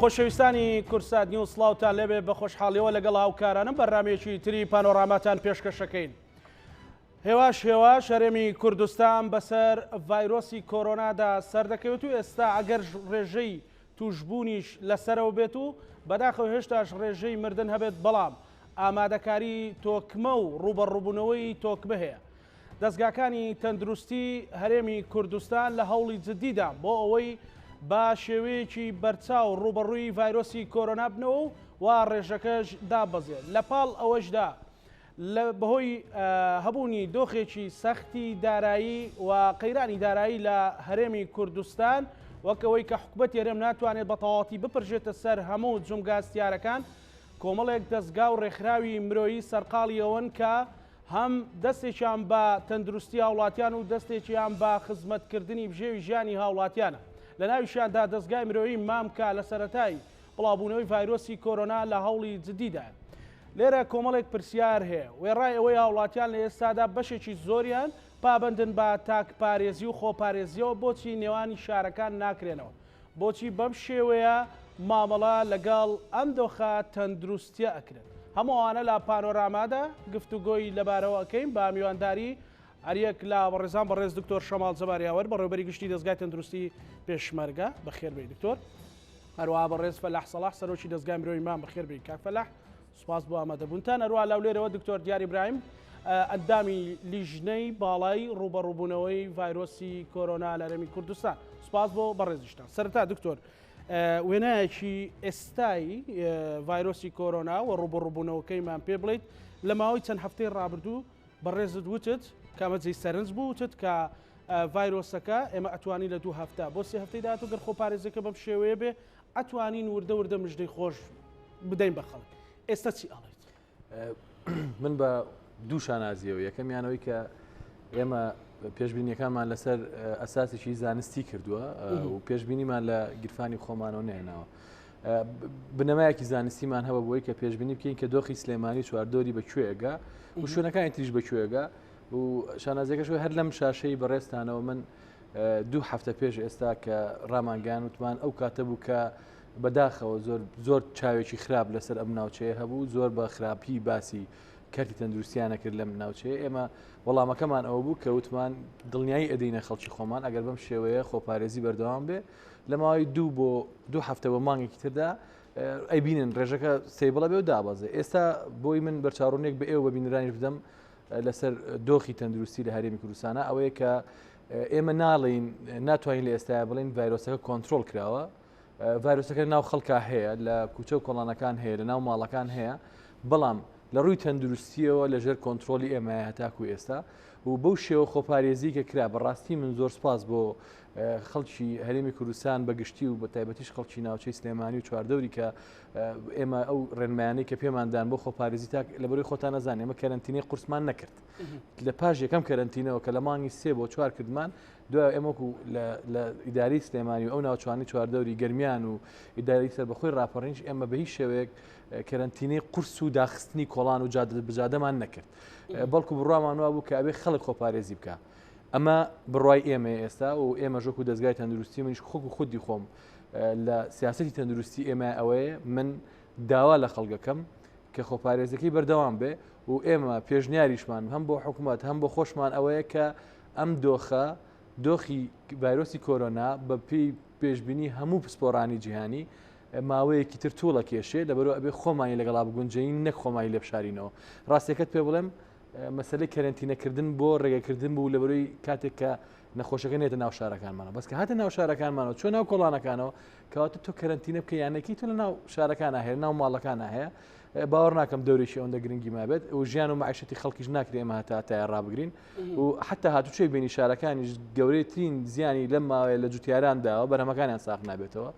خۆشەویستانی کورسات نیوز سڵاوتان لێبێ بە خۆشحاڵیەوە لەگەڵ هاوکارانم بەڕامێکی تری پانۆراماتان پێشکەشەکەین. هێواش هەرێمی کوردستان بەسەر ڤایرۆسی کۆرۆنادا سەردەکەوێت و ئێستا ئەگەر ڕێژەی توشبوونیش لەسەرەوە بێت و بەداخەوە هێشتاش ڕێژەی مردن هەبێت، بەڵام ئامادەکاری تۆکمە و ڕوبەڕووبوونەوەی تۆکمە هەیە. دەستگاکانی تەندروستی هەرێمی کوردستان لە هەوڵی جددیدا بۆ ئەوەی با شێوەیەکی بەرچاو ڕوبەڕووی ڤایرۆسی کۆرۆنا بنەوە و ڕێژەکەش دابەزێت. لە پاڵ ئەوەشدا بەهۆی هەبوونی دۆخێکی سەختی دارایی و قەیرانی دارایی لە هەرێمی کوردستان، وەکەوەی کە حکومەت هەرێم ناتوانێت بە تەواوەتی بپڕژێتە سەر هەموو جومگاستیارەکان، کۆمەڵێک دەستگا و ڕێکخراوی مرۆیی سەرقاڵیەوەن کە هەم دەستێکیان بە تەندروستی هاوڵاتیان و دەستێکیان بە خزمەتکردنی بژێوی ژیانی هاوڵاتیانە. لە ناویشیاندا دەستگای مرۆیی مامکە لە سەرەتای بڵاوبوونەوەی ڤایرۆسی کۆرۆنا لە هەوڵی جددیدا. لێرە کۆمەڵێک پرسیار هەیە، وێڕای ئەوەی هاوڵاتیان لە ئێستادا بەشێکی زۆریان پابندن بە تاکپارێزی و خۆپارێزیەوە، بۆچی نێوانی شارەکان ناکرێنەوە؟ بۆچی بەم شێوەیە مامەڵە لەگەڵ ئەم دۆخە تەندروستیە ئەکرێت؟ هەمووانە لە پانۆرامادا گفتوگۆی لەبارەوە ئەەکەین بە میوانداری هەریەک لە بەڕێزان بەڕێز دکتۆر شەماڵ جەباریاوەر بەڕێوەبەری گشتی دەستگای تەندروستی پێشمەرگە، بەخێربێی دکتۆر. هەروەها بەڕێز فەلاح سەلاح سەرۆکی دەستگای مرۆیی مام، بەخێربێی کاک فەلاح، سوپاس بۆ ئامادەبوونتان. هەروەها لەولێرەوە دکتۆر دیار ئیبراهیم، ئەندامی لیژنەی باڵای ڕوبەڕووبوونەوەی ڤایرۆسی کۆرۆنا لە هەرێمی کوردستان. سوپاس بۆ بەڕێزیشتان. سەرەتا دکتۆر، وێنایەکی ئێستایی ڤایرۆسی کۆرۆنا و ڕوبەڕووبوونەوەکەیمان پێ بڵێیت. لە ماوەی چەند هەفتەی ڕابردوو بەڕێزت وتت کامەجێی سەرنج بوو، وتت کە ڤایرۆسەکە ئێمە ئەتوانی لە 2 هەفتە بۆ 3 هەفتەی داهاتوو گەر خۆپارێزەکە بەم شێوەیە بێ ئەتوانین وردە مژدەی خۆش بدەین بە خەڵک. ئێستا چی ئەڵێیت؟ من بە دوو شانازیەوە، یەکەمیانەوەی کە ئێمە پێشبینیەکانمان لەسەر ئەساسێکی زانستی کردووە و پێشبینیمان لە گیرفانی خۆمانەوە نێناوە. بنەمایەکی زانستیمان هەبە بۆی کە پێشبینی بکەین کە دۆخی سلێمانی چواردۆری بەکوێگە و شوێنەکانی تریش بەکوێگە و شانازیەکەش هەر لەم شاشەی بەڕێستانەوە من 2 هەفتە پێش ئێستا کە ڕامانگان وتمان ئەو کاتە بوو کە بەداخەوە زۆر چاوێکی خراپ لەسەر ئەم ناوچەیە هەبوو، زۆر بە خراپی باسی کەرتی تەندروستیانە کرد لەم ناوچەیە. ئێمە وەڵامەکەمان ئەوە بوو کە وتمان دڵنیایی ئەدەینە خەڵکی خۆمان ئەگەر بەم شێوەیە خۆپارێزی بەردەوام بێ لە ماوەی 2 هەفتە بە مانگێکی تردا ئەیبینن ڕێژەکە سێبڵە بێ و دابەزێ. ئێستا بۆی من بەرچاڕوونێک بە ئێوە بەبینرانی بدەم لەسەر دۆخی تەندروستی لە هەرێمی کوردستانە ئەوەیە کە ئێمە ناڵین ناتوانین لە ئێستایا بڵین ڤایرۆسەکە کۆنتترۆل کراوە. ڤایرۆسەکە ناو خەڵکا هەیە، لە کوچە و کۆڵانەکان هەیە، لە ناو ماڵەکان هەیە، بەڵام لە ڕووی تەندروستیەوە لەژێر کۆنتترۆلی ئێمە هەتاکو ئێستا و بەو شێوە خۆپارێزی کە کرا. بەڕاستی من زۆر سپاس بۆ خەڵکی هەرێمی کوردستان بەگشتی و بە تایبەتیش خەڵکی ناوچەی سلێمانی و چواردەوری کە ئێمە ئەو ڕێنمایانەی کە پێماندان بۆ خۆپارێزی تا لەبەروی خۆتان نەزان ئێمە کەرەنتینەی قورسمان نەکرد. لە پاش یەکەم کەرەنتینەوە کە لە مانگی 3 بۆ 4 کردمان، دوای ئێمەکو لە ئیداری سلێمانی و ئەو ناوچوانی چواردەوری گەرمیان و ئیداری سەربەخۆی ڕاپەڕینش ئێمە بە هیچ شێوەیەک کەرەنتینەی قورس و داخستنی کۆڵان و بجادەمان نەکرد، بەڵکو بڕوامانەوە بوو کە ئەبێ خەڵک خۆپارێزی بکە. ئەمە بڕوای ئێمە ئێستا و ئێمە ژۆک و دەستگای تەندروستی منیش خۆک و خودی خۆم لە سیاسەتی تەندروستی ئێمە ئەوەیە من داوا لە خەڵگەکەم کە خۆپارێزەکەی بەردەوام بێ و ئێمە پێشنیاریشمان هەم بۆ حکوومەت هەم بۆ خۆشمان ئەوەیە کە ئەم دۆخی ڤایرۆسی کۆرۆنا بە پێی پێشبینی هەموو پسپۆڕانی جیهانی ماوەیەکی تر تووڵە کێشێ لەبەرەوە ئەبێ خۆمانی لەگەڵا بگونجین نەک خۆمانی لێ بشارینەوە. ڕاستیەکەت پێ بڵێم مەسلەی کەرەنتینەکردن بۆ ڕێگەکردن بوو لەبەرەوەی کاتێک کە نەخۆشەکە نێتە ناو شارەکانمانەوە، بەس کە هاتە ناو شارەکانمانەوە چۆن ناو کۆڵانەکانەوە کەواتە تۆ کەرەنتینە بکە یانەکی تۆ لە ناو شارەکان هەیە، ناو ماڵەکان هەیە. باوەڕ ناکەم دەورێکی ئەوەندە گرنگی مابێت و ژیان و معیشەتی خەڵکیش ناکرێ ئێمە هەتا ڕابگرین و حتا هاتوچۆی بینی شارەکانیش گەورەترین زیانی لەم ماوەیە لە جوتیاراندا بەرهەمەکانیان ساغ نابێتەوە،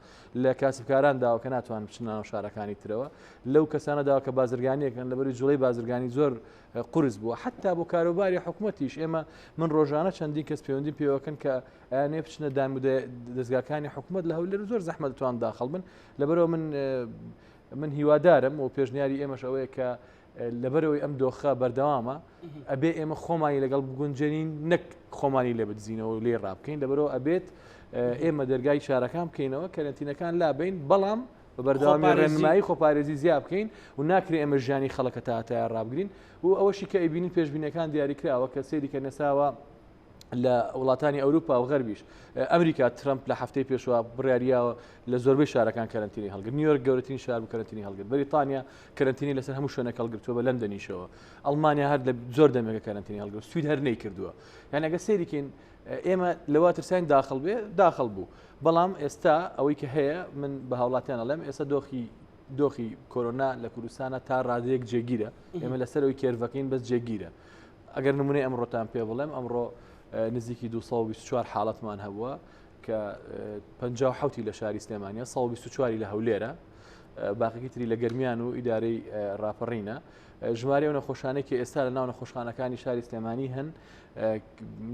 لە کاسبکاراندا کە ناتوان بچن ناو شارەکانی ترەوە، لەو کەسانەدا کە بازرگانیەکەن لەبەری جوڵەی بازرگانی زۆر قورس بووە، حتا بۆ کاروباری حکوومەتیش. ئێمە من ڕۆژانە چەندین کەس پەیوەندی پێوەکەن کە ئەیانێ بچنە دەستگاکانی حکوومەت لە هەولێر زۆر زەحمەت دەتوان داخەڵ بن. لەبەرەوە من هیوادارم و پێشنیاری ئێمەش ئەوەیە کە لەبەرەوەی ئەم دۆخە بەردەوامە ئەبێ ئێمە خۆمانی لەگەڵ بگونجێنین نەک خۆمانی لێ بدزینەوە و لێ ڕابکەین. لەبەرەوە ئەبێت ئێمە دەرگای شارەکان بکەینەوە کەرەنتینەکان لابین، بەڵام بە بەردەوامی ڕێنمایی خۆپارێزی زیاد بکەین و ناکرێ ئێمە ژیانی خەڵکە تاتایان ڕابگرین و ئەوەشی کە ئەیبینین پێشبینەکان دیاریکراوە کە سەیری کە نەساوە لە وڵاتانی ئەوروپا و غەربیش ئەمریکا ترامپ لە هەفتەی پێشوە بڕیاریاوە لە زۆربەی شارەکان کەرەنتینی هەڵگرت نیویۆرک گەورەترین شار بوو کەرەنتینی هەڵگرت بەریتانیا کەرەنتینی لەسەر هەموو شوێنێک هەڵگرتووە بە لەندەنیشەوە ئەڵمانیا هەر لە زۆر دەمێکە کەرەنتینی هەڵگرت سوید هەر نەیکردووە یعنی ئەگە سەیریکەین ئێمە لەوا ترساین داخڵ بێ داخڵ بوو بەڵام ئێستا ئەوەی کە هەیە من بە هاوڵاتیان ئەڵێم ئێستا دۆخی کۆرۆنا لە کوردستانە تا ڕادەیەک جێگیرە ئێمە لەسەرەوەی کێرڤەکەین بەس جێگیرە ئەگەر نمونەی ئەمڕۆتان پێ بڵێم ئەمڕۆ نزیکی 224 حاڵەتمان هەبووە کە 57 لە شاری سلێمانیا 124 لە هەولێرە باقیی تری لە گەرمیان و ئیدارەی ڕاپەڕینە ژمارە ئەو نەخۆشانەی کە ئێستا لە ناو نەخۆشخانەکانی شاری سلێمانی هەن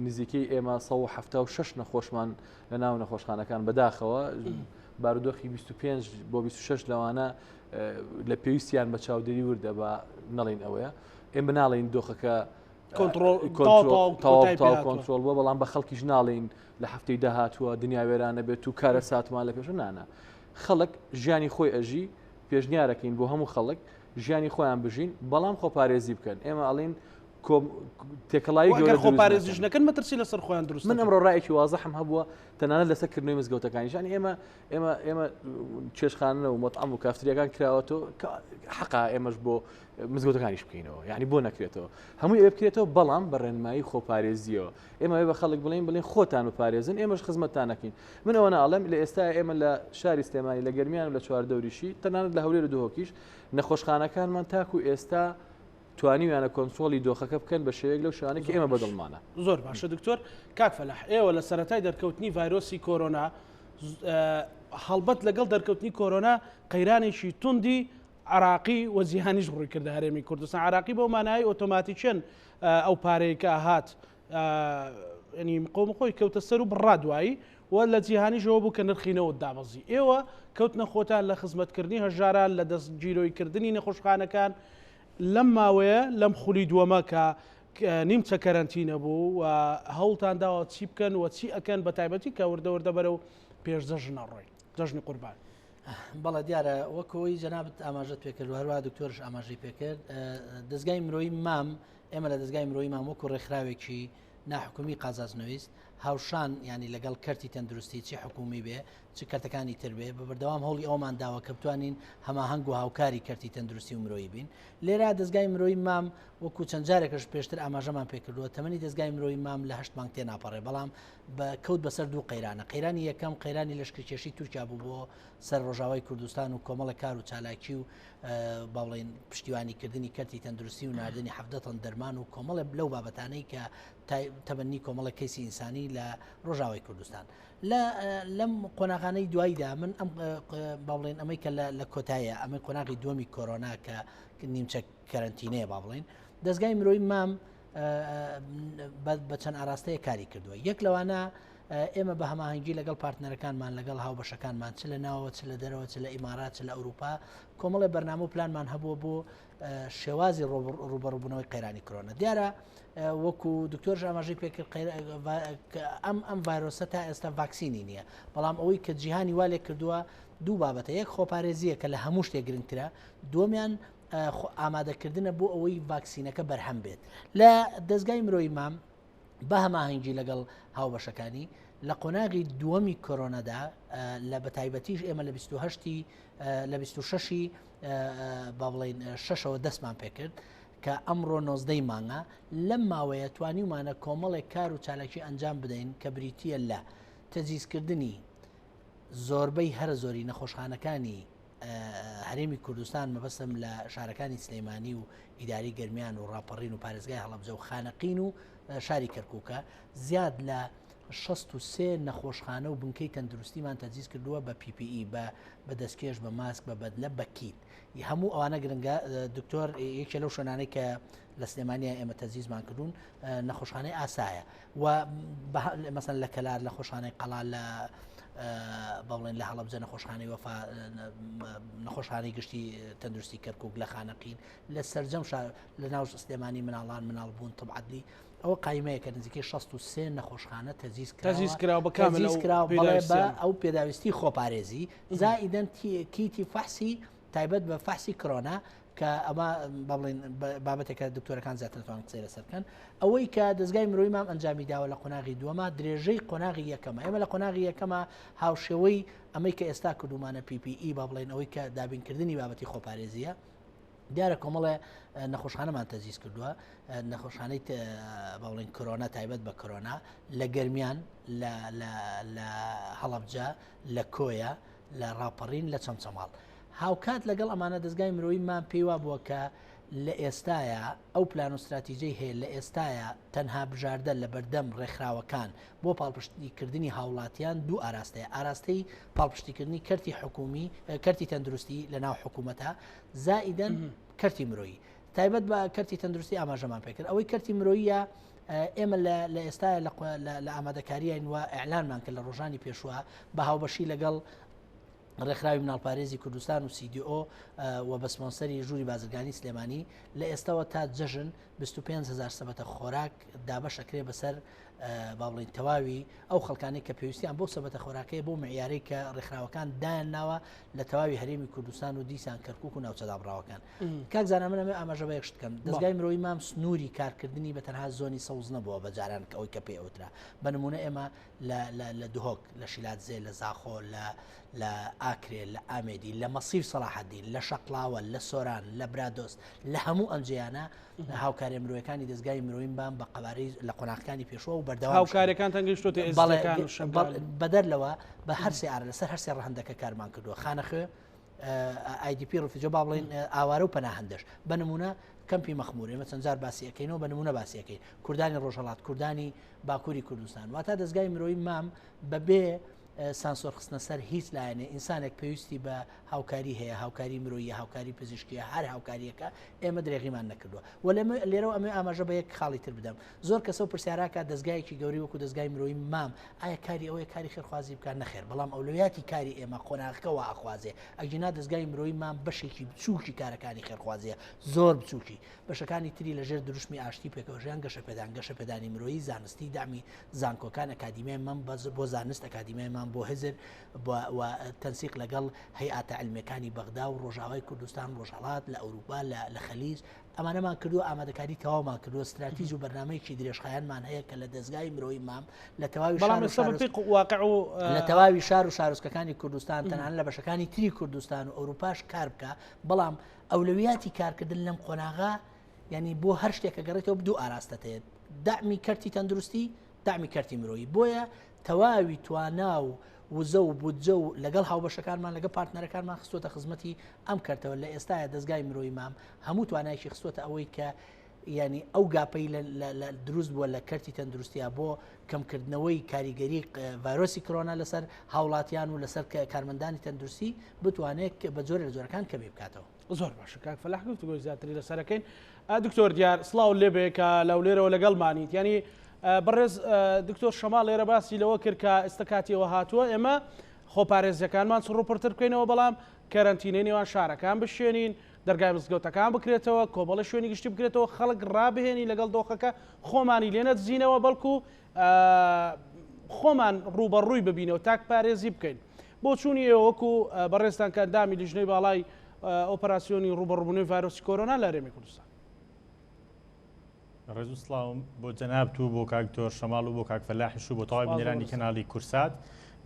نزیکەی ئێمە 176 نەخۆشمان لە ناو نەخۆشخانەکان بەداخەوە بارودۆخی 25 بۆ 26 لەوانە لە پێویستیان بە چاودێری وردە بە نەڵین ئەوەیە ئێمە بناڵین دۆخەکە کۆنتترۆل بۆ بەڵام بە خەڵکیش ناڵین لە هەفتەی داهاتووە دنیا وێرانە بێت و کارە ساتمان لە پێش نانە خەڵک ژیانی خۆی ئەژی پێشنیارەکەین بۆ هەموو خەڵک ژیانی خۆیان بژین بەڵام خۆپارێزی بکەن ئێمە ئەڵین تێکەڵایی خۆپارێزیش نەکەن مەترسی لەسەر خۆیان دروست من ئەمڕۆ ڕایەکی وازەحم هەبووە تەنانەت لەسەرکردنەوەی مزگەوتەکانیشانی ئێمە چێشخانە و مەطعەم و کافتریاکان کراوەتەوە حەقا ئێمەش بۆ مزگەوتەکانیش بکەینەوە یعنی بۆ نەکرێتەوە هەمووی ئێوە بکرێتەوە بەڵام بە ڕێنمایی خۆپارێزیەوە ئێمە بە خەڵک بڵین خۆتان و پارێزن ئێمەش خزمەتتان نەکەین من ئەوە ناڵێم لە ئێستا ئێمە لە شاری سلێمانی لە گەرمیان و لە چواردەوریشی تەنانەت لە هەولێر و دهۆکیش نەخۆشخانەکانمان تاکو ئێستا توانیویانە کۆنتترۆلی دۆخەکە بکەن بە شێوەیەک لەو شانێکی ئێمە بەدڵمانە زۆر باشە دکتۆر کاک فەلاح ئێوە لە سەرەتای دەرکەوتنی ڤایرۆسی کۆرۆنا هەڵبەت لەگەڵ دەرکەوتنی کۆرۆنا قەیرانێکی توندی عراقی و جیهانیش ڕووی کردە هەرێمی کوردستان عراقی بۆ مانایی ئۆتۆماتیکێن ئەو پارەیەکە هات ینی قۆم خۆی کەوتە سەر و بڕا دوایی و لە جیهانیشەوە بوو کە نرخینەوە دابەزی ئێوە کەوتنە خۆتان لە خزمەتکردنی هەژاران لە دەستگیرۆیکردنی نەخۆشخانەکان لەم ماوەیە لەم خولی دووەمە کە نیمچە کەرەنتینە بوو و هەوڵتان داوە چی بکەن و چی ئەکەن بە تایبەتی کە وردەوردە بەرە و پێشجەژنە ڕۆی جەژنی قوربان بەڵە دیارە وەکەوەی جەنابەت ئاماژەت پێکرد و هەروە دکتۆرش ئاماژەی پێکرد دەستگای مرۆیی مام ئێمە لە دەستگای مرۆیی مام وەکو ڕێکخراوێکی ناحکومی قازازنەویست هاوشان ینی لەگەڵ کەرتی تەندروستی چی حکومی بێ چ کەرتەکانی تر بێ بە بەردەوام هەوڵی ئەومان داوە کە بتوانین هەماهەنگ و هاوکاری کەرتی تەندروستی و مرۆیی بین لێرە دەستگای مرۆیی مام وەکو چەند جارێکش پێشتر ئاماژەمان پێکردووە تەمەنی دەستگای مرۆیی مام لە 8 مانگ تێناپەڕێ بەڵام کەوت بەسەر دوو قەیرانە قەیرانی یەکەم قەیرانی لەشکرکێشی تورکیا بوو بۆ سەر ڕۆژاوای کوردستان و کۆمەڵە کار و چالاکی و باڵێن پشتیوانیکردنی کەرتی تەندروستی و ناردنی 17 تن دەرمان و کۆمەڵە لەو بابەتانەی کە تەبەنی کۆمەڵە کەیسی ئینسانی لە ڕۆژاوای کوردستان لەم قۆناغانەی دواییدا من ئەم باڵێن ئەمەی کە لە کۆتایە ئەمە قۆناغی دووەمی کۆرۆنا کە نیمچە کەرەنتینەیە با بڵێن دەستگای مرۆیی مام بە چەند ئاراستەیە کاری کردووە یەک لەوانە ئێمە بە هەماهەنگی لەگەڵ پارتنەرەکانمان لەگەڵ هاوبەشەکانمان چ لە ناوە چ لە دەرەوە چ لە ئیمارات چ لە ئەوروپا کۆمەڵی بەرنامە و پلانمان هەبووە بۆ شێوازی ڕوبەڕووبوونەوەی قەیرانی کۆرۆنا دیارە وەکو دکتۆرش ئاماژەی پێکرد ئەم ڤایرۆسە تا ئێستا ڤاکسینی نییە بەڵام ئەوەی کە جیهانی وا لێ کردووە دوو بابەتە یەک خۆپارێزیە کە لە هەموو شتێک گرنگترە دووەمیان ئامادەکردنە بۆ ئەوەی ڤاکسینەکە بەرهەم بێت لە دەستگای مرۆیی مام بە هەماهەنگی لەگەڵ هاوبەشەکانی لە قۆناغی دووەمی کۆرۆنەدا لە بەتایبەتیش ئێمە لە 26 با بڵێن شەشەوە دەستمان پێکرد کە ئەمڕۆ 19 مانگە لەم ماوەیە توانیمانە کۆمەڵێک کار و چالاکی ئەنجام بدەین کە بریتیە لە تەجیزکردنی زۆربەی هەر زۆری نەخۆشخانەکانی هەرێمی کوردستان مەبەستم لە شارەکانی سلەیمانی و ئیداری گەرمیان و ڕاپەڕین و پارێزگای هەڵەبجە و خانەقین و شاری کەرکووکە زیاد لە 63 نەخۆشخانە و بنکەی تەندروستیمان تەجیز کردووە بە PPE بە دەستکێش بە ماسک بە بەدلە بە کیت هەموو ئەوانە گرنگە دکتۆر یەکێ لەو شوێنانەی کە لە سلێمانیا ئێمە تەجیزمان کردوون نەخۆشخانەی ئاسایە و مەسەن لە کەلار لە خۆشخانەی قەڵا لە بەڵێن لە هەڵەبجە نەخۆشخانەی وەفا نەخۆشخانەی گشتی تەندروستی کەرکووک لە خانەقین لە سەرجەم لە ناو سلێمانی مناڵان مناڵبوون تبعەدلی ئەوە قایمەیەکە نزیکەی 63 نەخۆشخانە تەزیز کراوە بە کامل ئەو پێداویستی خۆپارێزی زائیدەن کیتی فەحسی تایبەت بە فەحسی کۆرۆنا کە ئەمە بڵین بابەتێکە دکتۆرەکان زیاتر دەتوانن قسەی لەسەر بکەن ئەوەی کە دەستگای مرۆیی مام ئەنجامی داوە لە قۆناغی دووەمە درێژەی قۆناغی یەکەمە ئێمە لە قۆناغی یەکەمە هاوشێوەی ئەمەی کە ئێستا کردومانە PPE با بڵێن ئەوەی کە دابینکردنی بابەتی خۆپارێزیە دیارە کۆمەڵێ نەخۆشخانەمان تەزیز کردووە نەخۆشخانەی باڵین کۆرۆنا تایبەت بە کۆرۆنا لە گەرمیان لە هەڵەبجە لە کۆیە لە ڕاپەڕین لە چەمچەماڵ هاوکات لەگەڵ ئەمانە دەستگای مرۆیی مان پێیوا بووە کە لە ئێستاە ئەو پلان و استراتیژەی هەیە لە ئێستاە تەنها بژاردە لە بەردەم ڕێکخراوەکان بۆ پاڵپشتیکردنی هاوڵاتیان دوو ئاراستەیە ئاراستەی پاڵپشتیکردنی کەرتی حکومی کەرتی تەندروستی لە ناو حکوومەتە زائیدەن کەرتی مرۆیی تایبەت بە کەرتی تەندروستی ئاماژەمان پێکرد ئەوەی کەرتی مرۆیە ئێمە لە ئێستا لە ئامادەکاریان وە ئەعلانمان کرد لە ڕۆژانی پێشوە بە هاوبەشی لەگەڵ ڕێکخراوی مناڵپارێزی کوردستان و CDO و بە سپۆنسەری ژووری بازرگانی سلێمانی لە ئێستاوە تا جەژن 25,000 سەبەتە خۆراک دابەشەکرێ بەسەر با بڵین تەواوی ئەو خەڵکانی کە پێویستیان بۆ سەبەتە خۆراکەیە بۆ معیارەی کە ڕێکخراوەکان دایان ناوە لە تەواوی هەرێمی کوردستان و دیسان کەرکووک و ناوچەدابڕاوەکان کاک زانە منەمە ئاماژە بە یەکشت بکەم دەستگای مرۆیی مام سنووری کارکردنی بە تەنها زۆنی سەوز نەبووە بە جاران کە ئەوەی کە پێ ئەوترا بە نمونە ئێمە لە دهۆک لە شیلاتزێ لە زاخۆ لە ئاکرێ لە ئامێدی لە مەسیف سەلاحەدین لە شەقڵاوە لە سۆران لە برادۆست لە هەموو ئەمجیانە هاوکاری مرۆیەکانی دەستگای مرۆیین بام بە قەبارەی لە قۆناغەکانی پێشوە و بەردەوام هاوکاریەکان تەنگەیشتوتە ئێستاکان بەدەرلەوە بە هەرسێ ئارە لەسەر هەرسێ ڕەهەندەکە کارمان کردووە خانەخوێ IDP ڕفیجە با بڵێن ئاوارە و پەناهەندەش بە نمونە کەمپی مەخموور ئێمە چەند جار باسیەکەینەوە بە نمونە باسیەکەین کوردانی ڕۆژهەڵات کوردانی باکووری کوردستان واتە دەستگای مرۆیی مام بەبێ سانسۆر خستنە سەر هیچ لایەنێ ئینسانێک پێویستی بە هاوکاری هەیە هاوکاری مرۆیە هاوکاری پزیشکیە هەر هاوکاریەکە ئێمە درێغیمان نەکردووە و لێرەوە ئەمە ئاماژە بە یەک خاڵی تر بدەم زۆر کەسە و پرسیاراکە دەستگایەکی گەوری وەکو دەستگای مرۆیی مام ئایا کاری ئەوەیە کاری خێرخوازی بکات نەخێر بەڵام ئەولویاتی کاری ئێمە قۆناغەکەەوە ئاخوازێ ئەگینا دەستگای مرۆیی مام بەشێکی بچووکی کارەکانی خێرخوازیە زۆر بچووکی بەشەکانی تری لەژێر دروشمی ئاشتی پێکەوەژیان گەشە پێدانی مرۆیی زانستی دامی زانکۆکان ئەکادیمیای مام بۆ زانست ئەکادیمیای مام بۆ هزر تەنسیق لەگەڵ هەیئاتە علمەکانی بەغدا و ڕۆژاوای کوردستان ڕۆژهەڵات لە ئەوروپا لە خەلیج ئەمانەمان کردو ئامادەکاری تەواومان کردووە استراتیژ و بەرنامەیەکی درێژخایانمان هەیە کە لە دەستگای مرۆیی مام لە تەواوی شار و شارۆچکەکانی کوردستان تەنانەت لە بەشەکانی تری کوردستان و ئەوروپاش کار بکە بەڵام ئەولویاتی کارکردن لەم قۆناغا یعنی بۆ هەر شتێکە گەڕێتەوە دوو ئاراستەتێت دامی کەرتی تەندروستی دامی کەرتی مرۆیی بۆیە تەواوی توانا و وزە و بودجە و لەگەڵ هاوبەشەکانمان لەگە پارتنەرەکانمان خستوتە خزمەتی ئەم کردەوە لە ئێستاە دەستگای مرۆیی مام هەموو توانایکی خستوتە ئەوەی کە ینی ئەو گاپەی دروست بووە لە کەرتی تەندروستیە بۆ کەمکردنەوەی کاریگەری ڤایرۆسی کۆرۆنا لەسەر هاوڵاتیان و لەسەر کارمەندانی تەندروستی بتوانێت بە جۆرە لە جۆرەکان کەمی بکاتەوە زۆر باشە کاک فەلاح گفتوگۆی زیاتری لەسەرەکەین دکتۆر دیار سڵاو لێبێ کە لەو لێرەوە لەگەڵمانیت ینی بەڕێز دکتۆر شەماڵ لێرە باسی لەوە کرد کە ئێستاکاتیەوە هاتووە ئێمە خۆپارێزیەکانمان ڕووپڕتر بکەینەوە بەڵام کەرەنتینەی نێوان شارەکان بشێنین دەرگای مزگەوتەکان بکرێتەوە کۆبڵە شوێنی گشتی بکرێتەوە خەڵک ڕابهێنی لەگەڵ دۆخەکە خۆمانی لێنە زیینەوە بەڵکو خۆمان ڕوبەڕووی ببینەوە تاک پارێزی بکەین بۆ چوونی وەکو بەڕێستان کە ئەندامی لیژنەی باڵای ئۆپەراسیۆنی ڕوبەڕووبوونەوەی ڤایرۆسی کۆرۆنا لە هەرێمی کوردستان ڕێز و سڵاوم بۆ جەناب تو بۆ کاک دکتۆر شەماڵ و بۆ کاک فەلاحیش و بۆ تەواوی بینەرانی کەناڵی کورسات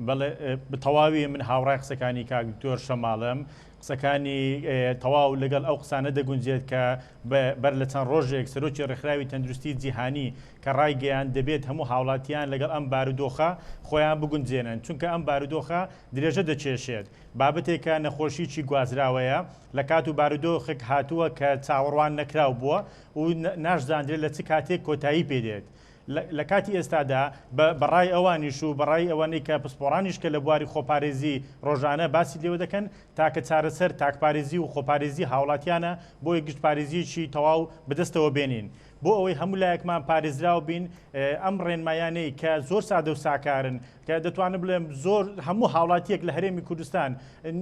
بەڵێ بەتەواوی من هاوڕای قسەکانی کاک دکتۆر شەماڵم قسەکانی تەواو لەگەڵ ئەو قسانە دەگونجێت کە بەر لە چەند ڕۆژێک سەرۆکی ڕێکخراوی تەندروستی جیهانی کە ڕایگەیان دەبێت هەموو هاوڵاتیان لەگەڵ ئەم بارودۆخە خۆیان بگونجێنن چونکە ئەم بارودۆخە درێژە دەچێشێت بابەتێکە نەخۆشیی گوازراوەیە لە کات و بارودۆخێک هاتووە کە چاوەڕوان نەکراو بووە و ناشزانرێت لە چ کاتێک کۆتایی پێدێت لە کاتی ئێستادا بەڕای ئەوانیش و بەڕای ئەوانەی کە پسپۆڕانیش کە لە بواری خۆپارێزی ڕۆژانە باسی لێوە دەکەن تاکە چارەسەر تاکپارێزی و خۆپارێزی هاوڵاتیانە بۆی گشتپارێزیی تەواو بەدەستەوە بێنین بۆ ئەوەی هەموو لایەکمان پارێزراو بین ئەم ڕێنمایانەی کە زۆر سادە و ساکارن کە دەتوانم بڵێم زۆر هەموو هاوڵاتیەک لە هەرێمی کوردستان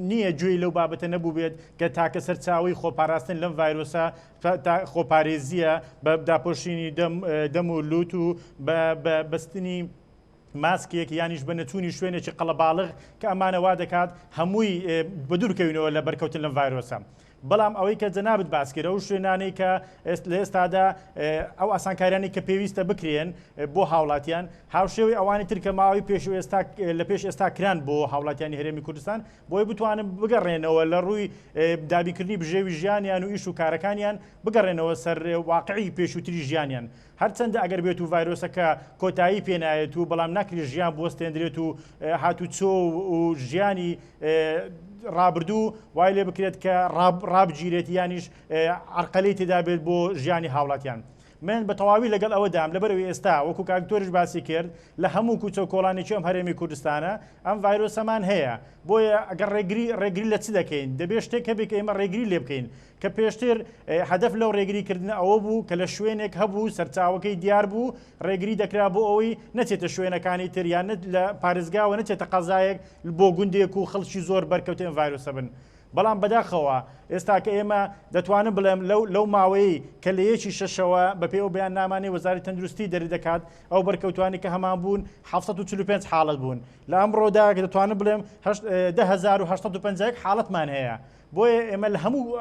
نییە گوێی لەو بابەتە نەبوو بێت کە تاکە سەرچاوی خۆپاراستن لەم ڤایرۆسە خۆپارێزیە بە داپۆشینی دەم و لوت و بەستنی ماسکێک یانیش بە نەچوونی شوێنێکی قەڵەباڵغ کە ئەمانەوا دەکات هەمووی بەدوورکەوینەوە لە بەرکەوتن لەم ڤایرۆسە. بەڵام ئەوەی کە جەنابەت باس کرد ئەو شوێنانەی کە لە ئێستادا ئەو ئاسانکاریانی کە پێویستە بکرێن بۆ هاوڵاتیان هاوشێوی ئەوانی تر کە ماوەی لە پێش ئێستا کران بۆ هاوڵاتیانی هەرێمی کوردستان بۆی بتوانن بگەڕێنەوە لە ڕووی دابیکردنی بژێوی ژیانیان و ئیش و کارەکانیان بگەڕێنەوە سەر واقعی پێشووتری ژیانیان هەرچەندە ئەگەر بێت و ڤایرۆسەکە کۆتایی پێنایێت و بەڵام ناکری ژیان بوەستێنرێت و هاتوچۆ و ژیانی ڕابردوو وای لێ بکرێت کە ڕابگیرێت یانیش عرقەلەی تێدا بێت بۆ ژیانی هاوڵاتیان. من بە تەواوی لەگەڵ ئەوەدام لەبەرەوەی ئێستا وەکو کاکتۆرش باسی کرد لە هەموو کوچە کۆڵانێکی ئەم هەرێمی کوردستانە ئەم ڤایرۆسەمان هەیە بۆیە ئەگەر ڕێگری لە چ دەکەین دەبێت شتێک کە بێک ئێمە ڕێگری لێ بکەین کە پێشتر هەدەف لەو ڕێگریکردن ئەوە بوو کە لە شوێنێک هەبوو سەرچاوەکەی دیار بوو ڕێگری دەکرا بۆ ئەوەی نەچێتە شوێنەکانی تریان لە پارێزگاوە نەچێتە قەزایەک بۆ گوندێک و خەڵکی زۆر بەرکەوتێن ڤایرۆسە بن. بەڵام بەداخەوە ئێستا کە ئێمە دەتوانم بڵێم لەو ماوەی کە لە یەکی شەشەوە بەپێ ئەو بەیان نامانەی وەزارەتی تەندروستی دەردەکات ئەو بەرکەوتوانی کە هەمان بوون 745 حاڵەت بوون لە ئەمڕۆدا کە دەتوانم بڵێم 10,850 حاڵەتمان هەیە. بۆیە ئێمە لە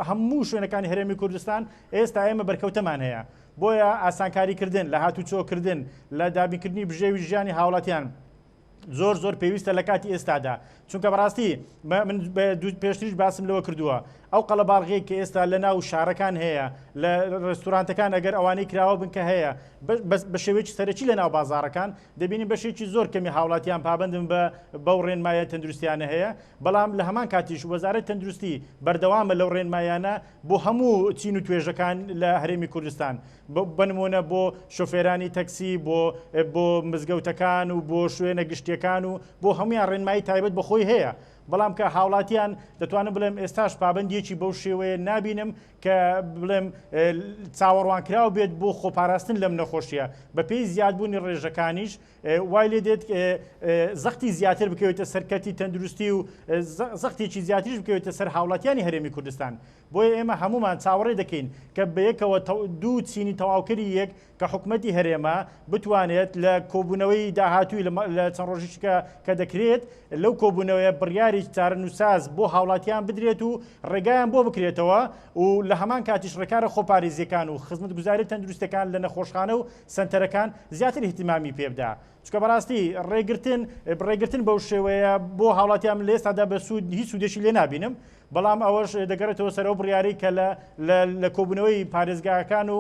هەموو شوێنەکانی هەرێمی کوردستان ئێستا ئێمە بەرکەوتەمان هەیە. بۆیە ئاسانکاریکردن لە هاتوچۆکردن لە دابینکردنی بژێوی ژیانی هاوڵاتیان زۆر پێویستە لە کاتی ئێستادا چونکە بەڕاستی من پێشتریش باسم لەوە کردووە ئەو قەڵەباڵغەیە کە ئێستا لە ناو شارەکان هەیە لە ڕێستورانتەکان ئەگەر ئەوانەی کراوە بن کە هەیە بە شێوەیەکی سەرەکی لە ناو بازارەکان دەبینی بەشێکی زۆر کەمی هاوڵاتیان پابندن بەو ڕێنمایە تەندروستیانە هەیە بەڵام لە هەمان کاتیش وەزارەتی تەندروستی بەردەوامە لەو ڕێنمایانە بۆ هەموو چین و توێژەکان لە هەرێمی کوردستان بنمونە بۆ شۆفێرانی تەکسی بۆ مزگەوتەکان و بۆ شوێنە گشتیەکان و بۆ هەمویان ڕێنمایی تایبەت بەخۆی هەیە. بەڵام کە هاوڵاتیان دەتوانم بڵێم ئێستاش پابندیەکی بەو شێوەیە نابینم کە بڵێم چاوەڕوانکراوە بێت بۆ خۆپاراستن لەم نەخۆشیە بە پێی زیادبوونی ڕێژەکانیش وای لێ دێت زەختی زیاتر بکەوێتە سەرکەتی تەندروستی و زەختێکی زیاتریش بکەوێتە سەر هاوڵاتیانی هەرێمی کوردستان. بۆیە ئێمە هەمومان چاوەڕێ دەکەین کە بەیەکەوە دوو چینی تەواوکەری یەک کە حکوومەتی هەرێمە بتوانێت لە کۆبوونەوەی داهاتووی لە چەند ڕۆژێکی کە دەکرێت لەو کۆبوونەوەیە بڕیاری چارەنووساز بۆ هاوڵاتیان بدرێت و ڕێگایان بۆ بکرێتەوە و لە هەمان کاتیش ڕێکارە خۆپارێزیەکان و خزمەتگوزاری تەندروستەکان لە نەخۆشخانە و سنتەرەکان زیاتر احتیمامی پێ بدات. چونکە بەڕاستی ڕێگرتن بەو شێوەیە بۆ هاوڵاتیان لە ئێستادا بە سوود هیچ سوودێکی لێ نابینم بەڵام ئەوەش دەگەڕێتەوە سەر ئەو بڕیاری کە لە کۆبوونەوەی پارێزگاکان و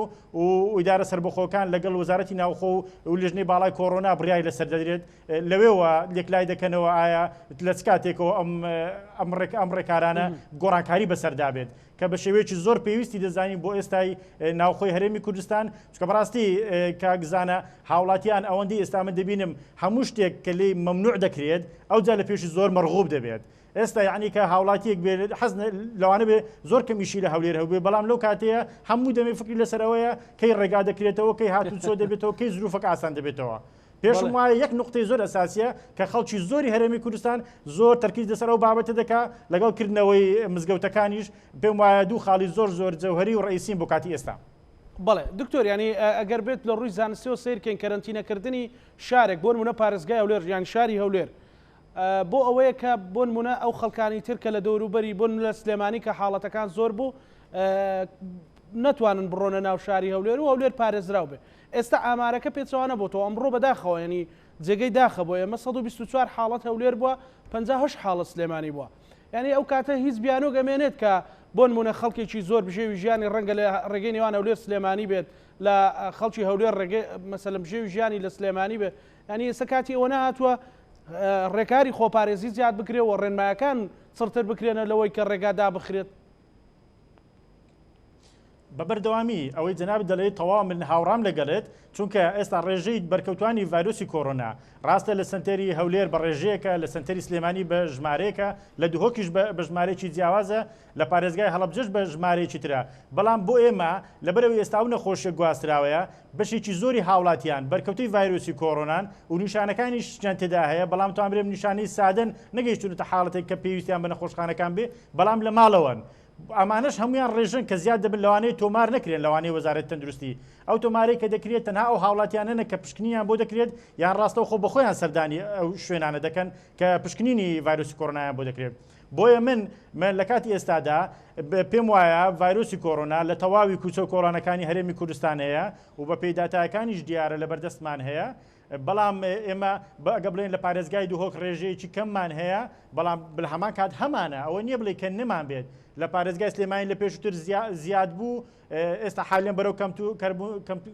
ئیدارە سەربەخۆکان لەگەڵ وەزارەتی ناوخۆ و لژنەی باڵای کۆڕۆنا بڕیاری لەسەر دەدرێت لەوێوە لێکلای دەکەنەوە ئایا لە چ کاتێکەوە ئەم ڕێکارانە گۆڕانکاری بەسەردا بێت کە بە شێوەیەکی زۆر پێویستی دەزانین بۆ ئێستای ناوخۆی هەرێمی کوردستان چونکە بەڕاستی کاگزانە هاوڵاتیان ئەوەندەی ئێستا من دەبینم هەموو شتێک کە لێی مەمنوع دەکرێت ئەوجا لە پێشی زۆر مەرغوب دەبێت. ئێستا یعنی کە هاوڵاتیەک بێت حەز لەوانە بێ زۆر کەمیشی لە هەولێر هەبێ بەڵام لەو کاتەیە هەموو دەمێ فکری لەسەرەوەیە کەی ڕێگا دەکرێتەوە کەی هاتوچۆ دەبێتەوە کەی زروفەکە ئاسان دەبێتەوە. پێشم وایە یەک نقطەی زۆر ئەساسیە کە خەڵکی زۆری هەرێمی کوردستان زۆر تەرکیز لەسەر ئەو بابەتە دەکات لەگەڵکردنەوەی مزگەوتەکانیش پێم وایە دوو خاڵی زۆر جەوهەری و ڕئیسین بۆ کاتی ئێستا. بەڵێ دکتۆر ینی ئەگەر بێت لە ڕووی زانستیەوە سیرکەین کەرەنتینەکردنی شارێک بۆ نمونە پارێزگای هەولێر یان شاری هەولێر بۆ ئەوەیە کە بۆ نمونە ئەو خەڵکانی ترکە لە دەوروبەری بۆ لە سلێمانی کە حاڵەتەکان زۆر بوو نەتوانن بڕۆنە ناو شاری هەولێر و هەولێر پارێزراو بێ. ئێستا ئامارەکە پێچەوانە بۆتەوە ئەمڕۆ بەداخەوە ینی جێگەی داخە بۆ ئێمە 124 حاڵەت هەولێر بووە 58 حاڵەت سلێمانی بووە. ینی ئەو کاتە هیچ بیانۆ گەمێنێت کە بۆ نمونە خەڵکێکی زۆر بژێوی ژیانی ڕەنگە لە ڕێگەی نێوان هەولێر سلێمانی بێت لە خەڵکی هەولێر ڕێگەی مەسەلەن بژێوی ژیانی لە سلێمانی بێت. ینی ئێستا کاتی ئەوە نهاتووە ڕێکاری خۆپارێزی زیاد بکرێەوە ڕێنمایەکان چڕتر بکرێنە لەوەی کە ڕێگادا بخرێت. بەبەردەوامی ئەوەی جەناب دەڵێت تەواو من هاوڕام لەگەڵێت چونکە ئێستا ڕێژەی بەرکەوتوانی ڤایرۆسی کۆڕۆنا ڕاستە لە سنتەری هەولێر بە ڕێژەیەکە لە سنتەری سلێمانی بە ژمارەیەکە لە دوهۆکیش بە ژمارەیەکی جیاوازە لە پارێزگای هەڵەبجەش بە ژمارەیەکی ترە بەڵام بۆ ئێمە لەبەرەوەی ئێستا و نەخۆشیە گواستراوەیە بەشێکی زۆری هاوڵاتیان بەرکەوتوی ڤایرۆسی کۆڕۆنان و نیشانەکانی شتیان تێدا هەیە بەڵام توان برێم نیشانەی سادن نەگەیشتونەتە حاڵەتێک کە پێویستیان بە نەخۆشخانەکان بێ بەڵام لە ماڵەوەن ئەمانش هەمویان ڕێژن کە زیاد دەبن لەوانەیە تۆمار نەکرێن لەوانەیە وەزارەت تەندروستی ئەو تۆمارەی کە دەکرێت تەنها ئەو هاوڵاتیانە کە پشکنیان بۆ دەکرێت یان ڕاستە خۆ بەخۆیان سەردانی ئەو شوێنانە دەکەن کە پشکنینی ڤایرۆسی کۆڕۆنایان بۆ دەکرێت بۆیە من لە کاتی ئێستادا پێم وایە ڤایرۆسی کۆڕۆنا لە تەواوی کوچە و کۆڵانەکانی هەرێمی کوردستان هەیە و بە پێداتایەکانیش دیارە لە بەردەستمان هەیە بەڵام ئێمە ئەگە بڵێن لە پارێزگای دوهۆک ڕێژەیەکی کەممان هەیە بەڵام هەمان کات هەمانە ئەوە نییە بڵێ کە نەمان بێت لە پارێزگای سلێمانی لە پێشتر زیاد بوو ئێستا حالێن بەرەو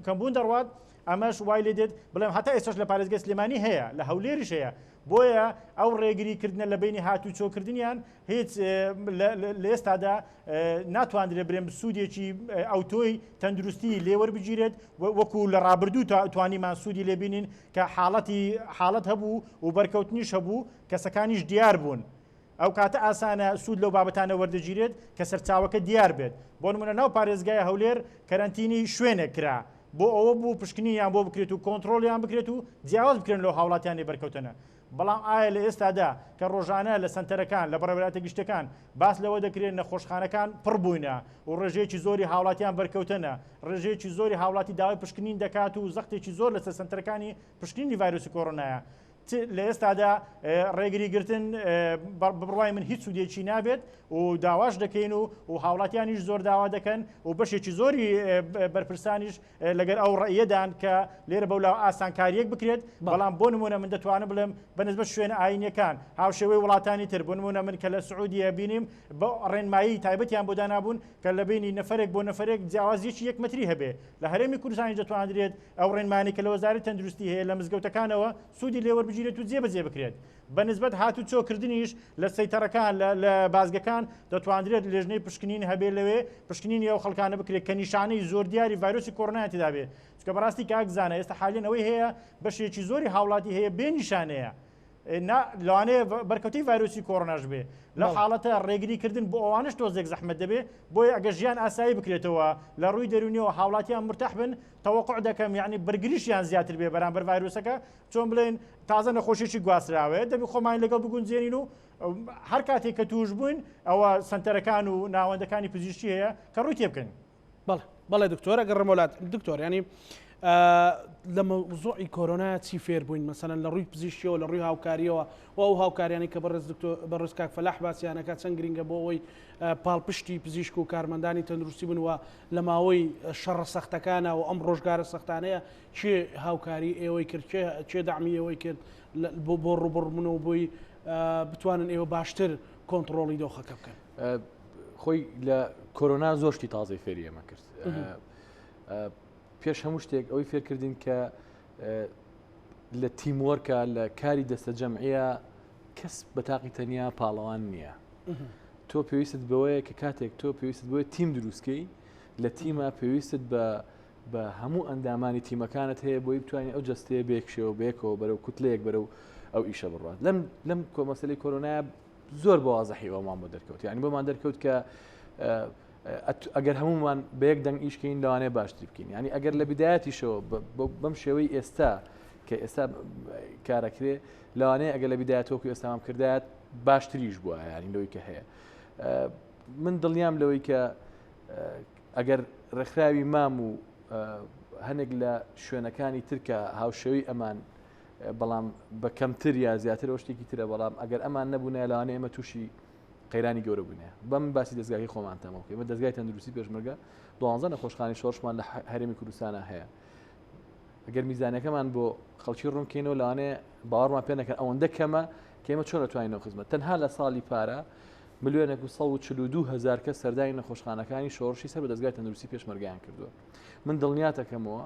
کەمبوون دەڕوات ئەمەش وای لێ دێت بڵێم هەتا ئێستاش لە پارێزگای سلێمانی هەیە لە هەولێریش هەیە بۆیە ئەو ڕێگریکردنە لە بینی هاتوو چۆکردنیان هیچ لە ئێستادا ناتوانرێت برێن سوودێکی ئەوتۆی تەندروستی لێوەربگیرێت وەکو لە ڕابردوو توانیمان سوودی لێبینین کە حاڵەت هەبوو و بەرکەوتنیش هەبوو کەسەکانیش دیار بوون ئەو کاتە ئاسانە سوود لەو بابەتانە وەردەگیرێت کە سەرچاوەکە دیار بێت بۆ نمونە ناو پارێزگای هەولێر کەرەنتینی شوێنێک کرا بۆ ئەوە بوو پشکنیان بۆ بکرێت و کۆنتترۆلیان بکرێت و جیاواز بکرێن لەو هاوڵاتیانی بەرکەوتنە بەڵام ئایا لە ئێستادا کە ڕۆژانە لە سنتەرەکان لە بەڕێوەلاتە گشتەکان باس لەوە دەکرێت نەخۆشخانەکان پڕ بووینە و ڕێژەیەکی زۆری هاوڵاتیان بەرکەوتنە ڕێژەیەکی زۆری هاوڵاتی داوای پشکنین دەکات و زەختێکی زۆر لەسەر سنتەرەکانی پشکنینی ڤایرۆسی کۆڕۆنایە لە ئێستادا ڕێگریگرتن بڕوای من هیچ سوودێکی نابێت و داواش دەکەین و هاوڵاتیانیش زۆر داوا دەکەن و بەشێکی زۆری بەرپرسانیش لەگەر ئەو ڕێیەدان کە لێرە بەولاو ئاسانکاریەک بکرێت بەڵام بۆ نمونە من دەتوانم بڵێم بەنسبەت شوێنە ئاینیەکان هاوشێوەی وڵاتانی تر بۆ نمونە من کە لە سعودیە بینیم بە ڕێنمایی تایبەتیان بۆ دانابوون کە لە بینی نەفرێک بۆ نەفرێک جیاوازیەکی 1 مەتری هەبێ لە هەرێمی کوردستانی دەتوانرێت ئەو ڕێنمانی کە لە وەزارەتی تەندروستی هەیە لە مزگەوتەکانەوە سوودی لێوەربگیرێت و جێبەجێ بکرێت بەنسبەت هاتوو چۆکردنیش لە سەیتەرەکان لە بازگەکان دەتوانرێت لێژنەی پشکنین هەبێ لەوێ پشکنینی ئەو خەڵکانە بکرێت کە نیشانەی زۆر دیاری ڤایرۆسی کۆڕۆنایان تێدا بێ چونکە بەڕاستی کاکزانە ئێستا حالێن ئەوەی هەیە بەشێکی زۆری هاوڵاتی هەیە بێ نیشانەیە لەوانەیە بەرکەوتەی ڤایرۆسی کۆڕۆناش بێ لە حاڵەتە ڕێگریکردن بۆ ئەوانش تۆزێک زەحمەت دەبێ بۆیە ئەگە ژیان ئاسایی بکرێتەوە لە ڕووی دەرونیەوە هاوڵاتیان مرتاح بن تەوەقع دەکەم یعنی بەرگریشیان زیاتر بێ بەرامبەر ڤایرۆسەکە چۆن بڵێن تازە نەخۆشیێکی گواستراوەیە دەبی خۆمان لەگەڵ بگونجێنین و هەر کاتێک کە توش بووین ئەوە سنتەرەکان و ناوەندەکانی پزیشکی هەیە کە ڕووی تێ بکەین بەڵێ دکتۆر ئەگەر ڕمۆلات دکتۆر ینی لە مەوزوعی کۆرۆنا چی فێر بووین مەسەلەن لە ڕووی پزیشکیەوە لە ڕووی هاوکاریەوە و ئەو هاوکاریانی کە بەڕێز کاک فەلاح باسییانەکە چەند گرنگە بۆ ئەوەی پاڵپشتی پزیشک و کارمەندانی تەندروستی بنوە لە ماوەی شەڕە سەختەکانە و ئەم ڕۆژگارە سەختانەیە چێ هاوکاری ئێوەی کرد چێ دامی ئێوەی کرد بۆ ڕوبڕبوونەوە بۆی بتوانن ئێوە باشتر کۆنتترۆڵی دۆخەکە بکەن خۆی لە کۆرۆنا زۆر شتی تازەی فێری ئێمە کرد پێش هەموو شتێک ئەوەی فێرکردین کە لە تیموەرکە لە کاری دەستە جەمعیە کەس بە تاقی تەنیا پاڵەوان نییە تۆ پێویستت بەوەیە کە کاتێک تۆ پێویست بۆیە تیم دروستکەی لە تیمە پێویستت بە هەموو ئەندامانی تیمەکانت هەیە بۆی بتوانین ئەو جستەیە بێکشەوە بێکەوە بەرەو کوتلەیەک بەرەو ئەو ئیشە بڕات لەم کۆمەسەلەی کۆرۆنایە زۆر بە وازەحی ئەومان بۆ دەرکەوت یعنی بۆمان دەرکەوت کە ئەگەر هەمومان بە یەک دەنگ ئیشکەین لەوانەیە باشتر بکەین ینی ئەگەر لە بدایەتیشەوە بەم شێوەی ئێستا کە ئێستا کارەکرێ لەوانەیە ئەگەر لە بدایەتەوەکو ئێستامان کردایەت باشتریش بووە ینی لەوەی کە هەیە من دڵنیام لەوەی کە ئەگەر ڕێکخراوی مام و هەنێک لە شوێنەکانی ترکە هاوشێوی ئەمان بەڵام بە کەمتر یا زیاتر ئەو شتێکی ترە بەڵام ئەگەر ئەمان نەبوونە لەوانەیە ئێمە تووشی قەیرانی گەورە بوونێ بەم باسی دەستگاهی خۆمان تەمەکە ئێمە دەستگای تەندروستی پێشمەرگە 12 نەخۆشخانەی شۆڕشمان لە هەرێمی کوردستانە هەیە ئەگەر میزانەکەمان بۆ خەڵکی ڕوونکەینەوە لەوانەیە باوەڕمان پێ نەکەن ئەوەندە کەمە کە ئێمە چۆن دەتوانینەوە خزمەت تەنها لە ساڵی پارە 1,142,000 کەس سەردانی نەخۆشخانەکانی شۆڕشی سەر بە دەستگای تەندروستی پێشمەرگیان کردووە من دڵنیاتەکەمەوە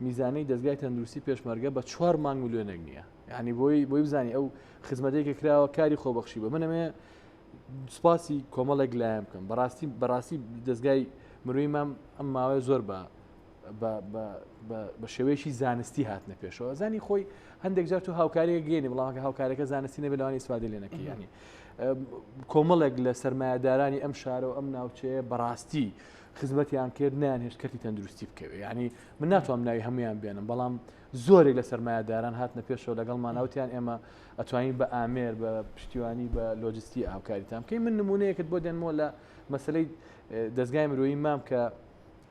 میزانەی دەستگای تەندروستی پێشمەرگە بە 4 مانگ ملیۆنێک نییە یعنی بۆی بزانی ئەو خزمەتێکە کراوە کاری خۆبەخشی بە منەمێ سوپاسی کۆمەڵێک لایەن بکەم بەڕاستی دەستگای مروی مام ئەم ماوەیە زۆر بە شێوەیەکی زانستی هاتنە پێشەوە زانی خۆی هەندێک جار تو هاوکاریەکە گەێنی بەڵامکە هاوکارەکە زانستی نەبێت لەوانی ئیسفادە لێ نەکەی ینی کۆمەڵێک لە سەرمایه‌دارانی ئەم شارە و ئەم ناوچەیە بەڕاستی خزمەتیان کرد نیان هێشت کەرتی تەندروستی بکەوێت ینی من ناتوانم ناوی هەمویان بێنم بەڵام زۆرێک لە سەرمایه‌داران هاتنە پێشەوە لەگەڵمان ناوتیان ئێمە ئەتوانین بە ئامێر بە پشتیوانی بە لۆجستی هاوکاریتان بکەین من نمونەیەکت بۆ دێنمەوە لە مەسلەی دەستگای مرۆیی مام کە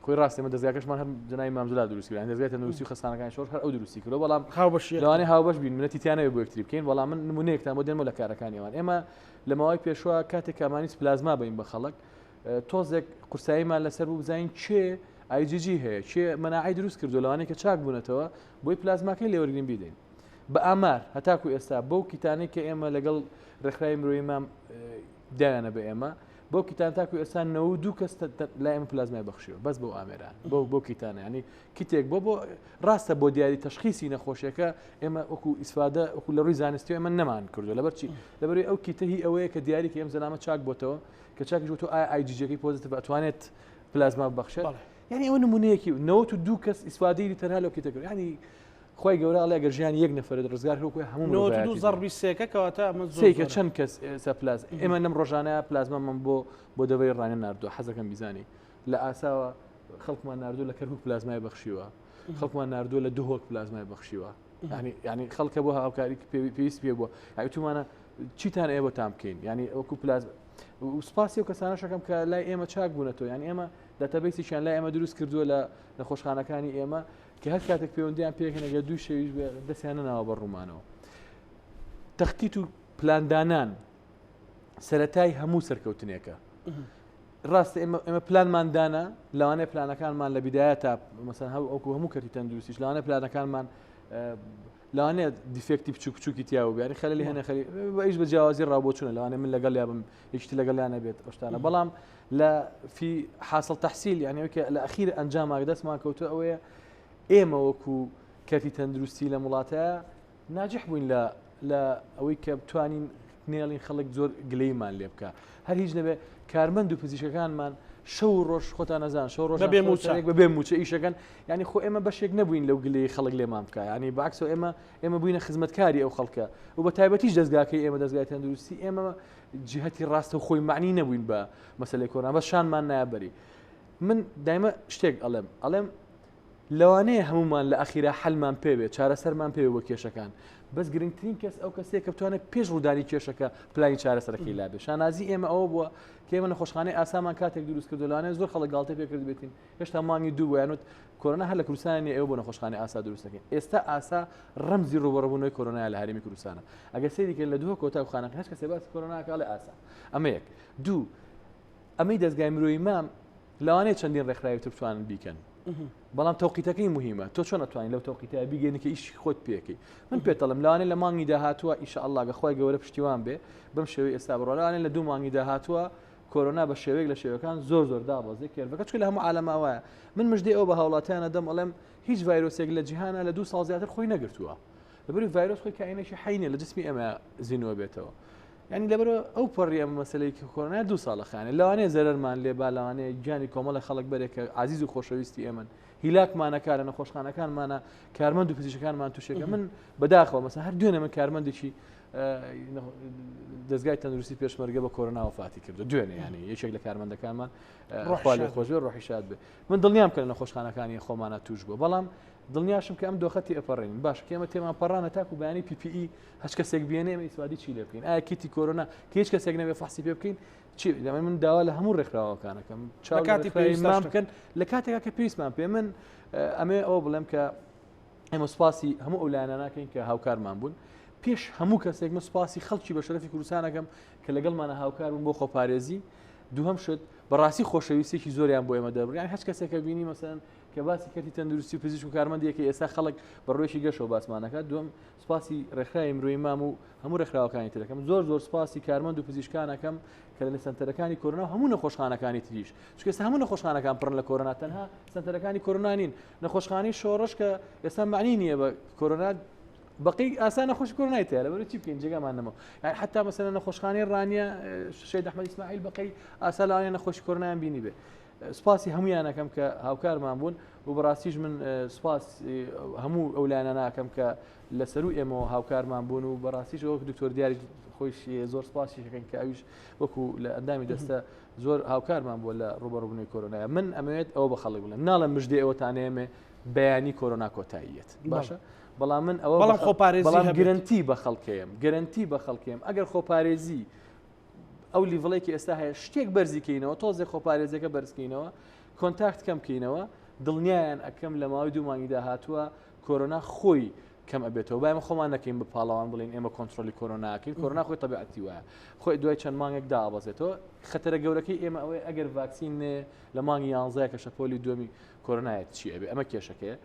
خۆی ڕاستی ئێمە دەستگاکەشمان هەر جنای مامزولا دروست کردن دەستگای تەندروستی و خەستانەکانی شۆڕ هەر ئەو دروستی کردەوە بەڵام لەوانەیە هاوبەش بین منەتی تیانەوێ بۆ یەکتری بکەین بەڵام من نمونەیەکتان بۆ دێنمەوە لە کارەکانی ئەوان ئێمە لە ماوەی پێشوە کاتێک کامانیس پلازما بین بە خەڵک تۆزێک قورساییمان لەسەر بوو بزانین چێ IgG هەیە چێ مەناعی دروست کردو لەوانەیە کە چاک بوونەتەوە بۆی پلازماکەی لێوەرگرین بیدەین بە ئامار هەتاکو ئێستا بەو کیتانەی کە ئێمە لەگەڵ ڕێکخراوی مرۆیی مام دایانە بە ئێمە بۆ کیتان تاکو ئێستا 92 کەس لای ئێمە پلازمای بەخشیوە بەس بۆ ئامێران بۆ کیتانە ینی کیتێک بۆ ڕاستە بۆ دیاری تەشخیصی نەخۆشیەکە ئێمە وەکو ئیسفادە وەکو لە ڕووی زانستی ئێمە نەمان کردو لەبەرچی لەبەروی ئەو کیتە هی ئەوەیە کە دیاری کە ئێم زەلامە چاک بۆتەوە کە چاکی بۆ تۆ IgG-ەکەی پۆزیتیڤ ئەتوانێت پلازما ببەخشێت ینی ئەوە نمونەیەکی 92 کەس ئیسفادەی تەنها لەو کیتە کرد ینی خۆی گەورە ئەڵێ ئەگەر ژیان یەک نەفرێت ڕزگار هەوکوی هەموو زەربی سێکە کەواتە سێکە چەند کەس سەپلاز ئێمە نەم ڕۆژانەیە پلازما من بۆ دەبەی ڕانە ناردووە حەزەکەم بیزانی لە ئاساوە خەڵکمان ناردوو لە کەرکووک پلازمای بەخشیوە خەڵکمان ناردووە لە دوهۆک پلازمای بەخشیوە ینی خەڵکە بۆ هاوکاری پێویست پێ بووە یعنی تومانە چیتان ئێوە تام بکەین ینی ئەوکو پلازما سوپاسی و کەسانە شەکەم کە لای ئێمە چاک بوونەتەوە ینی ئێمە دەتەبەیسیشیان لای ئێمە دروست کردووە لە نەخۆشخانەکانی ئێمە کە هەر کاتێک پەیوەندیان پێکەنەگە دوو شەویش دەستیانە ناوە بە ڕوومانەوە تەختیت و پلاندانان سەرەتای هەموو سەرکەوتنێکە ڕاستە ئێمە پلانماندانە لەوانەیە پلانەکانمان لە بیدایە تا مەسەن ئەوکو هەموو کەرتی تەندروستیش لەوانەیە پلانەکانمان لەوانەیە دیفێکتی بچووک بچووکی تیا و بیانی خەلەلی هەنە خەلی ئیش بە جیاوازی ڕابۆچوونە لەوانەیە من لەگەڵ یابم یەکشتی لەگەڵیانە بێت ئەوشتانە بەڵام لە فی حاصل تەحسیل یعنی کە لە ئەخیر ئەنجاماک دەستمان کەوتو ئەوەیە ئێمە وەکو کەرتی تەندروستی لە وڵاتەیە ناجح بووین لە ئەوەی کە بتوانین نێڵین خەڵک زۆر گلەیمان لێ بکە هەر هیچ نەبێ کارمەند و پزیشکەکانمان شەو ڕۆژ خۆتان نەزان شەو ڕۆژ بەبێ موچە ئیشەکەن ینی خۆ ئێمە بەشێک نەبووین لەو گلەی خەڵک لێمان بکە ینی باکسەوە ئێمە بووینە خزمەتکاری ئەو خەڵکە و بە تایبەتیش دەستگاکەی ئێمە دەستگای تەندروستی ئێمە جهەتی ڕاستە و خۆی معنی نەبووین بە مەسەلەی کۆرۆنا بە شانمان نایبەری من دایمە شتێک ئەڵێم لەوانەیە هەمومان لە ئەخیرا حەلمان پێوێت چارەسەرمان پێوێت بۆ کێشەکان بەس گرنگترین کەس ئەو کەسێک کە بتوانێت پێش ڕوودانی کێشەکە پلانی چارەسەرەکەی لابێت شانازی ئێمە ئەوە بووە کە ئێمە نەخۆشخانەی ئاسامان کاتێک دروست کردو لەوانەیە زۆر خەڵک گاڵتە پێ کرد بێتین هێشتا مانگی دوو ویانوت کۆرۆنا هەر لە کوردستانی ئێوە بۆ نەخۆشخانەی ئاسا دروست دەکەین ئێستا ئاسا ڕەمزی ڕوبەڕبوونەوەی کۆرۆنای لە هەرێمی کوردستانە ئەگەر سەیریکە لە دووە کۆتا خانەکە هەچ کەسێ باسی کۆرۆناکە لە ئاسا ئەمە یەک دوو ئەمەی دەستگای مرۆیی مام لەوانەیە چەندین ڕێکخراوی تر بتوانن بیکەن بەڵام تەوقیتەکەی مهمە تۆ چۆن ئەتوانین لەو تەوقیتە بیگەێنی کە ئیشی خۆت پێکەی من پێتەڵم لەوانەیە لە مانگی داهاتووە ئینشاءالله گەخوای گەورە پشتیوان بێ بەم شێوەی ئێستا بڕۆ لەوانەیە لە دوو مانگی داهاتووە کۆرۆنا بە شێوەیەک لە شێوەکان زۆر دابەزێ کێربەکە چکە لە هەموو عالەماوایە من مژدەی ئەو بە هاوڵاتیانە دەم ئەڵێم هیچ ڤایرۆسێک لە جیهانە لە 2 ساڵ زیاتر خۆی نەگرتووە لەبەری ڤایرۆس خۆی کائینێکی حینە لە جسمی ئێمە زیینەوە بێتەوە ینی لەبەرەوە ئەو پەڕی ئەمە مەسەلەی کۆرۆنا 2 ساڵەخانە لەوانەیە زەرەرمان لێبا لەوانەیە گیانی کۆمەڵە خەڵک بەرێکە عزیز و خۆشەویستی ئێمن هیلاکمانەکە لە نەخۆشخانەکانمانە کارمەند و پزیشکانمان تووشێکە من بەداخەوە مەسەن هەر دوێنە من کارمەندێکی دەستگای تەندروستی پێشمەرگە بە کۆرۆنا وفاتی کردو دوێنێ ینی یەکێک لە کارمەندەکانمان خوا لێ خۆش بێ ڕۆحی شاد بێ من دڵنیام کە لە نەخۆشخانەکانی خۆمانە توش بووە بەڵام دڵنیاشم کە ئەم دۆخەتی ئەپەڕێنین باش کێمە تێمان پەڕانە تاکو بەیانی PPE هەچ کەسێک بێنێ ئێمە ئیسفادی چی لێ بکەین ئایا کیتی کۆرۆنا کە هیچ کەسێک نەبێ فەحسی پێ بکەین چی من داوا لە هەموو ڕێکخراوەکانەکەم کاتی پێویستمان بکەن لە کاتێکا کە پێویستمان پێ من ئەمێ ئەوە بڵێم کە ئێمە سوپاسی هەموو ئەو لایەنە ناکەین کە هاوکارمان بوون پێش هەموو کەسێک من سوپاسی خەڵکی بە شەرەفی کوردستانەکەم کە لەگەڵمانە هاوکار بوون بۆ خۆپارێزی دووهەم شت بەڕاستی خۆشەویستێکی زۆریان بۆ ئێمە دەبڕ یان هەچ کەسێکە بینی مەسەن کە باسی کەتی تەندروستی و پزیشک و کارمەندێکی ئێستا خەڵک بە ڕۆیشی گەشەوە باسمانەکە دوم سوپاسی ڕێکخراوی مرۆیی مام و هەموو ڕێکخراوەکانی ترەکەم زۆر سوپاسی کارمەند و پزیشکانەکەم کە لە سنتەرەکانی کۆرۆنا هەموو نەخۆشخانەکانی تریش چونکە ئێستا هەموو نەخۆشخانەکان پڕن لە کۆرۆنا تەنها سنتەرەکانی کۆرۆنا نین نەخۆشخانەی شۆڕش کە ئێستا معنی نییە بە کۆرۆنا بقي ئاسان نەخۆش کۆرۆنای تێ لەبەرەوەی چی بکەین جێگامان نەمەوە یعنی حتا مەسەلەن نەخۆشخانەی ڕانیە شەید ئەحمەد ئیسماعیل بەقەی ئاسا لەوانەیە نەخۆشی کۆرۆنایان بینی بێ سپاسی هەمویانەکەم کە هاوکارمان بوون و بەڕاستیش من سپاس هەموو ئەولانە ناکەم کە لەسەر و ئێمەوە هاوکارمان بوون و بەڕاستیش وەک دکتۆر دیاری خۆش زۆر سپاسیەکەن کە ئەویش وەکو لە ئەندامی دەستە زۆر هاوکارمان بووە لە ڕوبەڕووبوونی کۆرۆنایە من ئەمەوێت ئەوە بە خەڵک بڵێم ناڵم مژدێ ئەوەتانەیەمێ بەیانی کۆرۆنا کۆتاییەت باشە بەڵام من ئەوە بەڵام خۆپارێزی گرنتی بە خەڵکەیەم گرنتی بە خەڵکەیەم ئەگەر خۆپارێزی ئەو لیڤڵێکی ئێستا هەیە شتێک بەرزیکەینەوە تۆزێک خۆپارێزەکە بەرزکەینەوە کۆنتاکت کەم بکەینەوە دڵنیایان ئەکەم لە ماوەی 2 مانگی داهاتووە کۆرۆنا خۆی کەم ئەبێتەوە بایم خۆمان نەکەین بە پاڵەوان بڵین ئێمە کۆنتترۆلی کۆرۆناکەین کۆرۆنا خۆی تەبیعەتی وایە خۆی دوای چەند مانگێک دابەزێتەوە خەتەرە گەورەکەی ئێمە ئەوەی ئەگەر ڤاکسین لە مانگی 11 کە شەپۆلی دومی کۆرۆنایەت چی ئەبێ ئەمە کێشەکەیە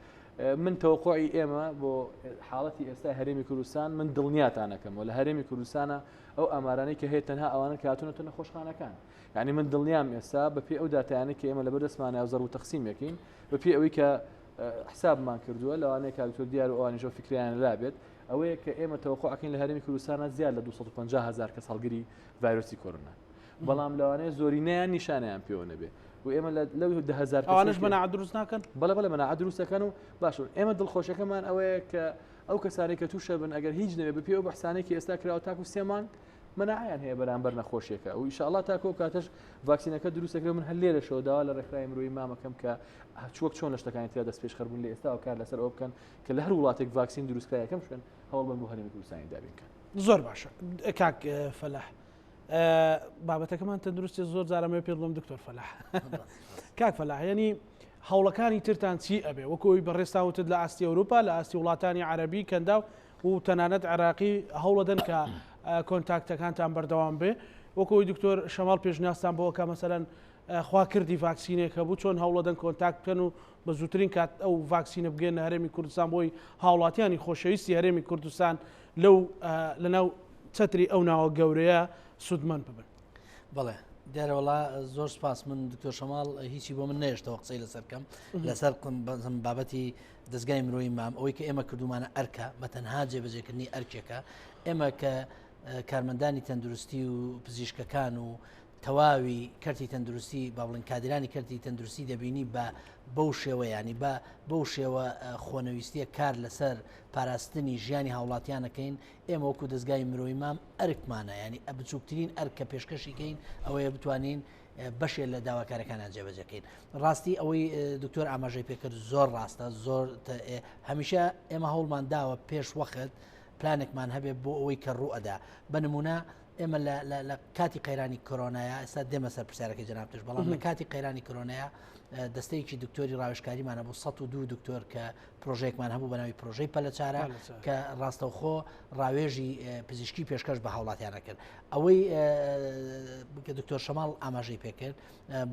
من تەوقعی ئێمە بۆ حاڵەتی ئێستا هەرێمی کوردستان من دڵنیاتانەکەم و لە هەرێمی کوردستانە ئەو ئەمارانەی کە هەیە تەنها ئەوانە کاتونەتە نەخۆشخانەکان یعنی من دڵنیام ئێستا بەپێ ئەو داتایانە کە ئێمە لەبەر دەستمانە زەڕ و تەقسیمەکەین بەپێ ئەوەی کە حسابمان کردووە لەوانەیە کاکتۆر دیار و ئەوانیشە فکریان لابێت ئەوەیە کە ئێمە تەوقعەکەین لە هەرێمی کوردستانە زیاد لە 250,000 کەس هەڵگری ڤایرۆسی کۆرۆنا بەڵام لەوانەیە زۆرینەیان نیشانیان پێوە نەبێ و ئێمە لەو 10,000 ئەوانش مەناعەت دروست ناکەن بەڵێ مەناعەت دروستەکەن و باشە ئێمە دڵخۆشەکەمان ئەوەیە کە ئەو کەسانی کە تووشە بن ئەگەر هیچ نەبێ بپێ و بەحسانێکی ئێستا کراوە تاکو 3 مانگ مناعیان هەیە بەرامبەر نەخۆشیەکە و ئینشاءالله تاکۆ کاتەش ڤاکسینەکە دروستەکرێ من هەر لێرەشەوە داوا لە ڕێکخراوی مرۆیی مامەکەم کە چوەک چۆن لە شتەکانی تیا دەست پێش خەربوون لە ئێستا و کار لەسەر ئەو بکەن کە لە هەر وڵاتێک ڤاکسین دروستکرا یەکەم شوێن هەوڵ بن بۆ هەرێمی کوردستانی دابینکەن زۆر باشە کاک فەلاح بابەتەکەمان تەندروستی زۆر جارەمە پێ بڵم دکتۆر فەلاح کاک فەلاح ینی هەوڵەکانی ترتان چی ئەبێ وەکۆی بەڕێستاوتت لە ئاستی ئەوروپا لە ئاستی وڵاتانی عەربی کەندا و تەنانەت عێراقی هەوڵە دەن کە کۆنتاکتەکانتان بەردەوام بێ وەکۆی دکتۆر شەماڵ پێشنیاستان بۆ کە مەسەرەن خواکردی ڤاکسینێکە بوو چۆن هەوڵە دەن کۆنتاکت بکەن و بە زووترین کات ئەو ڤاکسینە بگەێنە هەرێمی کوردستان بۆی هاوڵاتیانی خۆشەویستی هەرێمی کوردستان لەناو چەتری ئەو ناوە گەورەیە سوودمەند ببن. بەڵێ دیارەوەڵا زۆر سپاس من دکتۆر شەماڵ هیچی بۆ من نێشتەوە قسەی لەسەرکەم لەسەر بابەتی دەستگای مرۆیی مام ئەوەی کە ئێمە کردومانە ئەرکە بە تەنها جێبەجێکردنی ئەرکێکە ئێمە کە کارمەندانی تەندروستی و پزیشکەکان و تەواوی کەرتی تەندروستی با بڵین کادرانی کەرتی تەندروستی دەبینی بە بەو شێوە ینی بە بەو شێوە خۆنەویستیە کار لەسەر پاراستنی ژیانی هاوڵاتیانەکەین ئێمە وەکو دەستگای مرۆیی مام ئەرکمانە ینی بچووکترین ئەرکە پێشکەشیکەین ئەوەیە بتوانین بەشێ لە داواکارەکانیان جێبەجەکەین ڕاستی ئەوەی دکتۆر ئاماژەی پێکرد زۆر ڕاستە زۆر هەمیشە ئێمە هەوڵمان داوە پێش وەخت پلانێکمان هەبێت بۆ ئەوەی کە ڕوئەدا بنمونە ئێمە لە کاتی قەیرانی کۆرۆنایە ئێستا دێمە سەر پرسیارەکەی جەنابتش بەڵام لە کاتی قەیرانی کۆرۆنایە دەستەیەکی دکتۆری ڕاوێژکاریمانە بۆ 102 دکتۆر کە پرۆژەیەکمان هەبوو بەناوی پرۆژەی پەلەچارە کە ڕاستەوخۆ ڕاوێژی پزیشکی پێشکەش بە هاوڵاتیانە کرد ئەوەی کە دکتۆر شەماڵ ئاماژەی پێکرد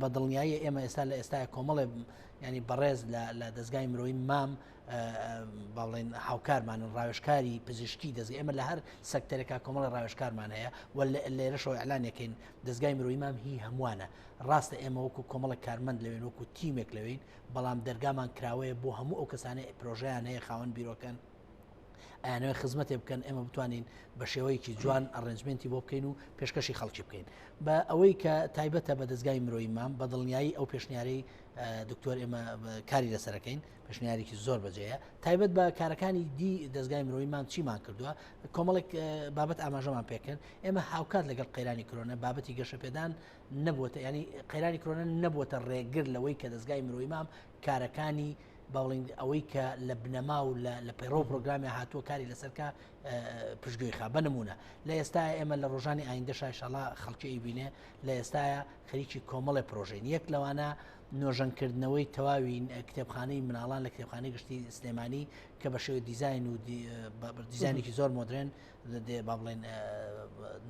بە دڵنیایی ئێمە ئێستا لە ئێستای کۆمەڵێ ینی بەڕێز لە دەستگای مرۆیی مام باڵێن هاوکارمان ڕاوێژکاری پزیشکی دەستگای ئێمە لە هەر سەکتەرێکا کۆمەڵی ڕاوێژکارمان هەیە و لێرەشەوە ئەعلانێکین دەستگای مرۆیی مام هی هەمووانە ڕاستە ئێمە وەکو کۆمەڵک کارمەند لەوێن وەکو تیمێک لەوین بەڵام دەرگامان کراوەیە بۆ هەموو ئەو کەسانەی پرۆژیان هەیە خاوەن بیرۆکەن ئەیانەوەی خزمەتێ بکەن ئێمە بتوانین بە شێوەیەکی جوان ئەڕێنجمنتی بۆ بکەین و پێشکەشی خەڵکی بکەین بە ئەوەی کە تایبەتە بە دەستگای مرۆیی مام بە دڵنیایی ئەو پێشنیارەی دکتۆر ئێمە کاری لەسەرەکەین پێشنیارێکی زۆر بەجێیە تایبەت بە کارەکانی دی دەستگای مرۆیی مام چیمان کردووە کۆمەڵێک بابەت ئاماژەمان پێکرد ئێمە هاوکات لەگەڵ قەیرانی کۆرۆنا بابەتی گەشەپێدان نەبووە ینی قەیرانی کۆرۆنا نەبووە ڕێگر لەوەی کە دەستگای مرۆیی مام کارەکانی باڵین ئەوەی کە لە بنەما و لە پەیڕۆ پرۆگرامی هاتووە کاری لەسەرکە پشتگوێی خا بنمونە لە ئێستاە ئێمە لە ڕۆژانی ئایندەشای شەڵا خەڵکی ئیبینێ لە ئێستاە خەریکی کۆمەڵی پرۆژین یەک لەوانە نۆژەنکردنەوەی تەواوی کتێبخانەی مناڵان لە کتێبخانەی گشتی سلێمانی کە بە شێوەی دیزاین و دیزانێکی زۆر مۆدرێن با بڵێن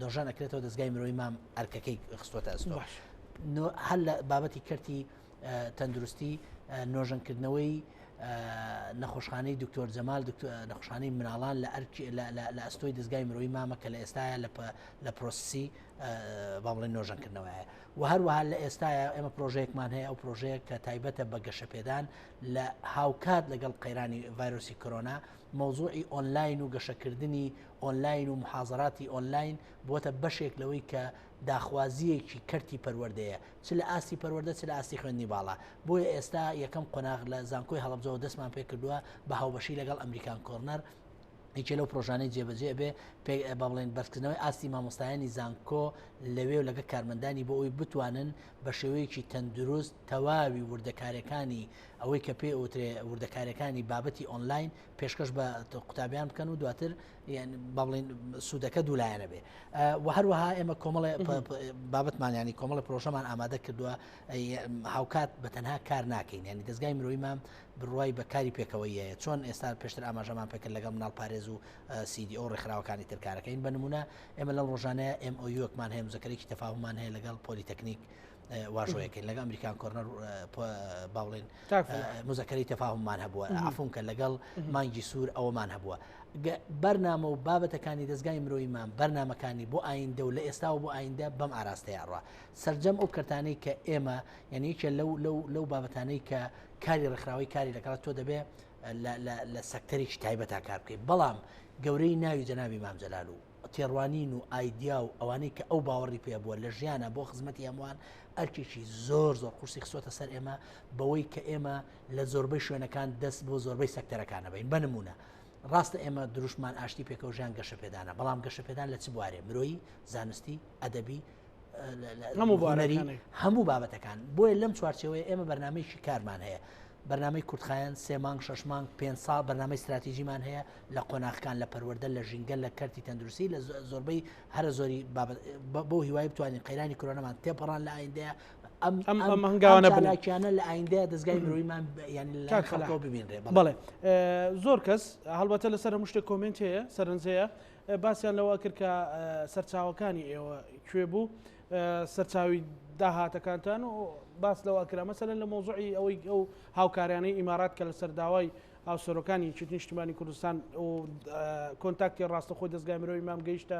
نۆژان ئەکرێتەوە دەستگای مرۆیی مام ئەرکەکەی خستوەتە ئەستۆ هەر لە بابەتی کەرتی تەندروستی نۆژەنکردنەوەی نەخۆشخانەی دکتۆر جەمال نەخۆشخانەی مناڵان لە ئەستۆی دەستگای مرۆیی مامە کە لە ئێستاە لە پرۆسسی با بڵێن نۆژەنکردنەوەیە و هەروەها لە ئێستاە ئێمە پرۆژەیەکمان هەیە ئەو پرۆژەیە کە تایبەتە بە گەشەپێدان لە هاوکات لەگەڵ قەیرانی ڤایرۆسی کۆرۆنا مۆزوعی ئۆنلاین و گەشەکردنی ئۆنلاین و محازەراتی ئۆنلاین بۆتە بەشێک لەوەی کە داخوازیەکی کەرتی پەروەردەیە چ لە ئاستی پەروەردە چ لە ئاستی خوێندنی باڵا بۆیە ئێستا یەکەم قۆناغ لە زانکۆی هەڵەبجەوە دەستمان پێ کردووە بە هاوبەشی لەگەڵ ئەمریکان کۆرنەر هیچ لەو پرۆژانەی جێبەجێ بێ با بڵێن بەرزکردنەوەی ئاستی مامۆستایانی زانکۆ لەوێ و لەگە کارمەندانی بۆ ئەوی بتوانن بە شێوەیەکی تەندروست تەواوی وردەکارەکانی ئەوەی کە پێ ئوترێ وردەکارەکانی بابەتی ئۆنلاین پێشکەش بە قوتابیان بکەن و دواتر با بڵێن سوودەکە دوولایەنە بێ و هەروەها ئێمە کۆمەڵی بابەتمان ینی کۆمەڵی پرۆژەمان ئامادە کردووە هاوکات بە تەنها کار ناکەین ینی دەستگای مرۆیی مام بڕوای بەکاری پێکەوەیە چۆن ئێستا پێشتر ئاماژەمان پێکرد لەگەڵ مناڵ پارێز و CDO ڕێکخراوەکانی ترکارەکەین بە نمونە ئێمە لەم ڕۆژانەیە MOU-مان هەیە مزەکەرێکی تەفاهممان هەیە لەگەڵ پۆلیتەکنیک واژۆیەکەین لەگە ئەمریکان کۆرنەر باڵێن مزەکەری تەفاهممان هەبووە عفونکە لەگەڵ مانگی سوور ئەوەمان هەبووە بەرنامە و بابەتەکانی دەستگای مرۆیی مام بەرنمەکانی بۆ ئایندە و لە ئێستا و بۆ ئایندە بەم ئاراستەیە ڕوا سەرجەم ئەو کەرتانەی کە ئێمە یعنیکە لەو بابەتانەی کە کاری ڕێکخراوی کاری دەکات تۆ دەبێ لە سەکتەرێکی تایبەتا کار بکەیت بەڵام گەورەی ناوی جەنابی مام جەلال و تێڕوانین و ئایدیا و ئەوانەی کە ئەو باوەڕی پێ بووە لە ژیانە بۆ خزمەتی هەمووان ئەرکێکی زۆر قورسی خسۆتە سەر ئێمە بەوەی کە ئێمە لە زۆربەی شوێنەکان دەست بۆ زۆربەی سەکتەرەکانە بین بە نمونە ڕاستە ئێمە دروشمان ئاشتی پێکەوە ژیان گەشە پێدانە بەڵام گەشە پێدان لە چ بوارێ مرۆیی زانستی ئەدەبی هەموو بابەتەکان بۆیە لەم چوارچەوەی ئێمە بەرنامەیەکی کارمان هەیە بەرنامەی کورتخایەن 3 مانگ 6 مانگ 5 ساڵ بەرنامەی استراتیژیمان هەیە لە قۆناغەکان لە پەروەردە لە ژینگە لە کەرتی تەندروستی لە زۆربەی هەرە زۆری بۆ هیوای بتوانین قەیرانی کۆرۆنەمان تێپەڕان لە ئایندەیە ئەم هەنگاوانە بناکیانە لە ئایندەیە دەستگای مرۆیمان ینی لە خەڵکەوە ببینرێ بەڵێ زۆر کەس هەڵبەتە لەسەر هەموو شتێک کۆمنت هەیە سەرنجەیە باسییان لەوە کرد کە سەرچاوەکانی ئێوە کوێ بوو سەرچاوی داهاتەکانتان و باس لەوە کرا مەسەلەن لە مۆزوعی ئەوەی ئەو هاوکاریانەی ئیمارات کە لە سەرداوای هاوسەرۆکانی چیتنی نیشتیمانی کوردستان و کۆنتاکتی ڕاستەخۆی دەستگای مرۆیی مام گەیشتە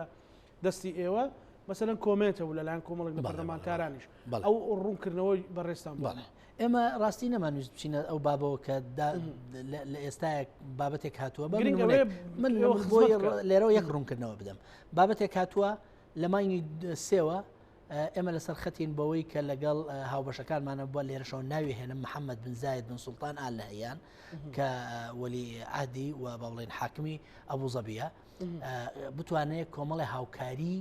دەستی ئێوە مەسەلەن کۆمنتە و لەلایەن کۆمەڵێک لە پەرلەمانتارانیش ئەو ڕوونکردنەوەی بەڕێستان بڵێ ئێمە ڕاستی نەمانویست بچینە ئەو بابەوە کە لە ئێستاە بابەتێک هاتووە من لێرەوە یەک ڕوونکردنەوە بدەم بابەتێک هاتووە لە مانگی سێوە ئێمە لەسەر خەتین بەوەی کە لەگەڵ هاوبەشەکانمانە بووە لێرەشەوە ناوی هێنم محەممەد بن زاید بن سوڵتان ئال لە هەیەیان کە وەلی عادی و بە بڵێن حاکمی ئەبوو زەبیە بتوانێت کۆمەڵی هاوکاری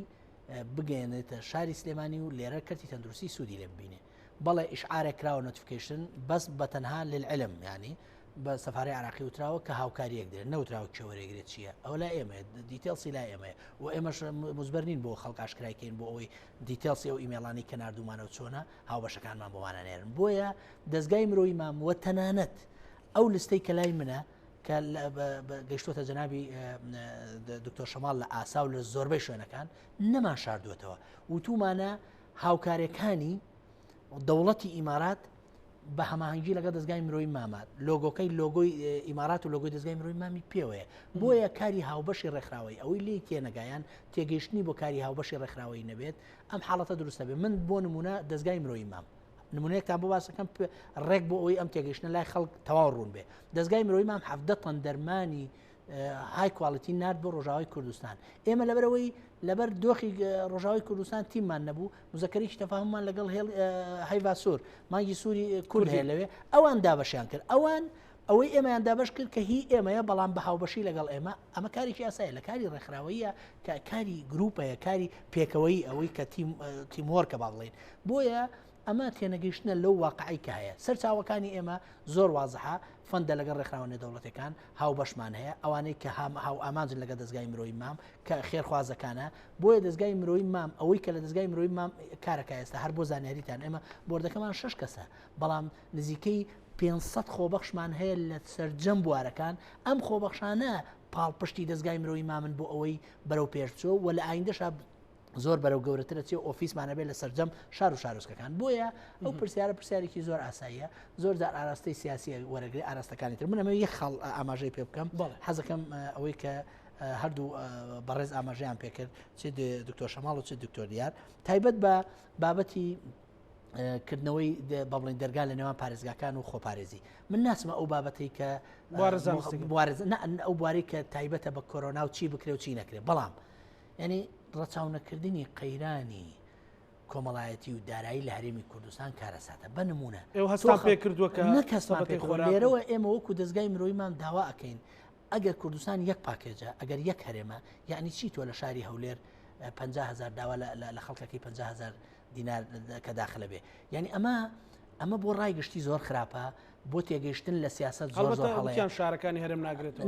بگەێنێتە شاری سلێمانی و لێرە کەرتی تەندروستی سوودی لێ ببینێ بەڵێ ئیشعارێک کراوە نۆتیفیکیشن بەس بە تەنها للعلم ینی بە سەفاری عراقی وتراوە کە هاوکاریەک درێت نەوتراوە کێوەرەگرێت چییە ئەو لا ئێمە دیتێڵسی لا ئێمە و ئێمەش مزبەرنین بۆ خەڵکاشکرایکەین بۆ ئەوەی دیتێڵسی ئەو ئیمێڵانی کە نردومانە و چۆنە هاوبەشەکانمان بۆوانەنێرن بۆیە دەستگای مرۆیی ماموە تەنانەت ئەو لستەی کە لای منە کە گەیشتۆتە جەنابی دکتۆر شەماڵ لە ئاسا و لە زۆربەی شوێنەکان نەمان شاردووەتەوە وتومانە هاوکارەکانی دەوڵەتی ئیمارات بە هەماهنگگی لەگە دەستگای مرۆیی مامات لۆگۆکەی لۆگۆی ئیمارات و لۆگۆی دەستگای مرۆیی مامی پێوەیە بۆیە کاری هاوبەشی ڕێکخراوەی ئەوەی لێ تێنەگایان تێگەیشتنی بۆ کاری هاوبەشی ڕێکخراوەی نەبێت ئەم حاڵەتە دروستە بێت من بۆ نمونە دەستگای مرۆیی مام نمونەیەکتان بۆ باسەکەم ڕێک بۆ ئەوەی ئەم تێگەیشتنە لای خەڵک تەواو ڕوون بێ دەستگای مرۆیی مام 17 تەن دەرمانی های کواڵیتی نرد بۆ ڕۆژاوای کوردستان ئێمە لەبەرەوەی لەبەر دۆخی ڕۆژاوی کوردستان تیممان نەبوو مزەکەریکی تەفاهممان لەگەڵ هەیڤا سوور مانگی سووری کورد هەیە لەوێ ئەوان دابەشیان کرد ئەوان ئەوەی ئێمەیان دابش کرد کە هی ئێمەیە بەڵام بە هاوبەشی لەگەڵ ئێمە ئەمە کارێکی ئاسایە لە کاری ڕێکخراوەیە کە کاری گروپەیە کاری پێکەوەی ئەوەی کە تیمۆرکە با بڵێن بۆیە ئەمە تێنەگەیشتنە لەو واقعی کە هەیە سەرچاوەکانی ئێمە زۆر وازەحە فەندە لەگەڵ ڕێکخراوە دەوڵەتەکان هاوبەشمان هەیە ئەوانەی کە هاو ئامانجن لەگە دەستگای مرۆیی مام کە خێرخوازەکانە بۆیە دەستگای مرۆیی مام ئەوەی کە لە دەستگای مرۆیی مام کارەکە ئێستا هەر بۆ زانیاریتان ئێمە بۆردەکەمان 6 کەسە بەڵام نزیکەی 500 خۆبەخشمان هەیە لە سەرجەم بوارەکان ئەم خۆبەخشانە پاڵپشتی دەستگای مرۆیی مامن بۆ ئەوەی بەرەو پێشچۆ و لە ئایندەش زۆر بەرەو گەورەترە چێ ئۆفیسمانە بێت لە سەرجەم شار و شارۆچکەکان بۆیە ئەو پرسیارە پرسیارێکی زۆر ئاساییە زۆر جار ئاراستەی سیاسی وەرەگری ئاراستەکانی تر منەمە یەک خەڵ ئاماژەی پێ بکەم حەزەکەم ئەوەی کە هەردوو بەڕێز ئاماژەیان پێکرد چ دکتۆر شەماڵ و چ دکتۆر دیار تایبەت بە بابەتی کردنەوەی بەڵێن دەرگا لە نێوان پارێزگاکان و خۆپارێزی من ناسمە ئەو بابەتی کە ئەو بوارەی کە تایبەتە بە کۆرۆنا و چی بکرێ و چی نەکرێت بەڵام ینی ڕەچاونەکردنی قەیرانی کۆمەڵایەتی و دارایی لە هەرێمی کوردستان کارەساتە بە نمونە ئێوە هەستان پێ کردووە کە نەکەسمان لێرەوە ئێمە وەکو دەستگای مرۆیمان داوا ئەەکەین ئەگەر کوردستان یەک پاکێجە ئەگەر یەک هەرێمە یعنی چی تۆ لە شاری هەولێر 50,000 داوا لە خەڵکەکەی 50,000 دینار کە داخلە بێ یعنی ئەمە بۆ ڕایگەشتی زۆر خراپە بۆ تێگەیشتن لە سیاست زۆر هەڵەیان شارەکانی هەرێم ناگرێتەوە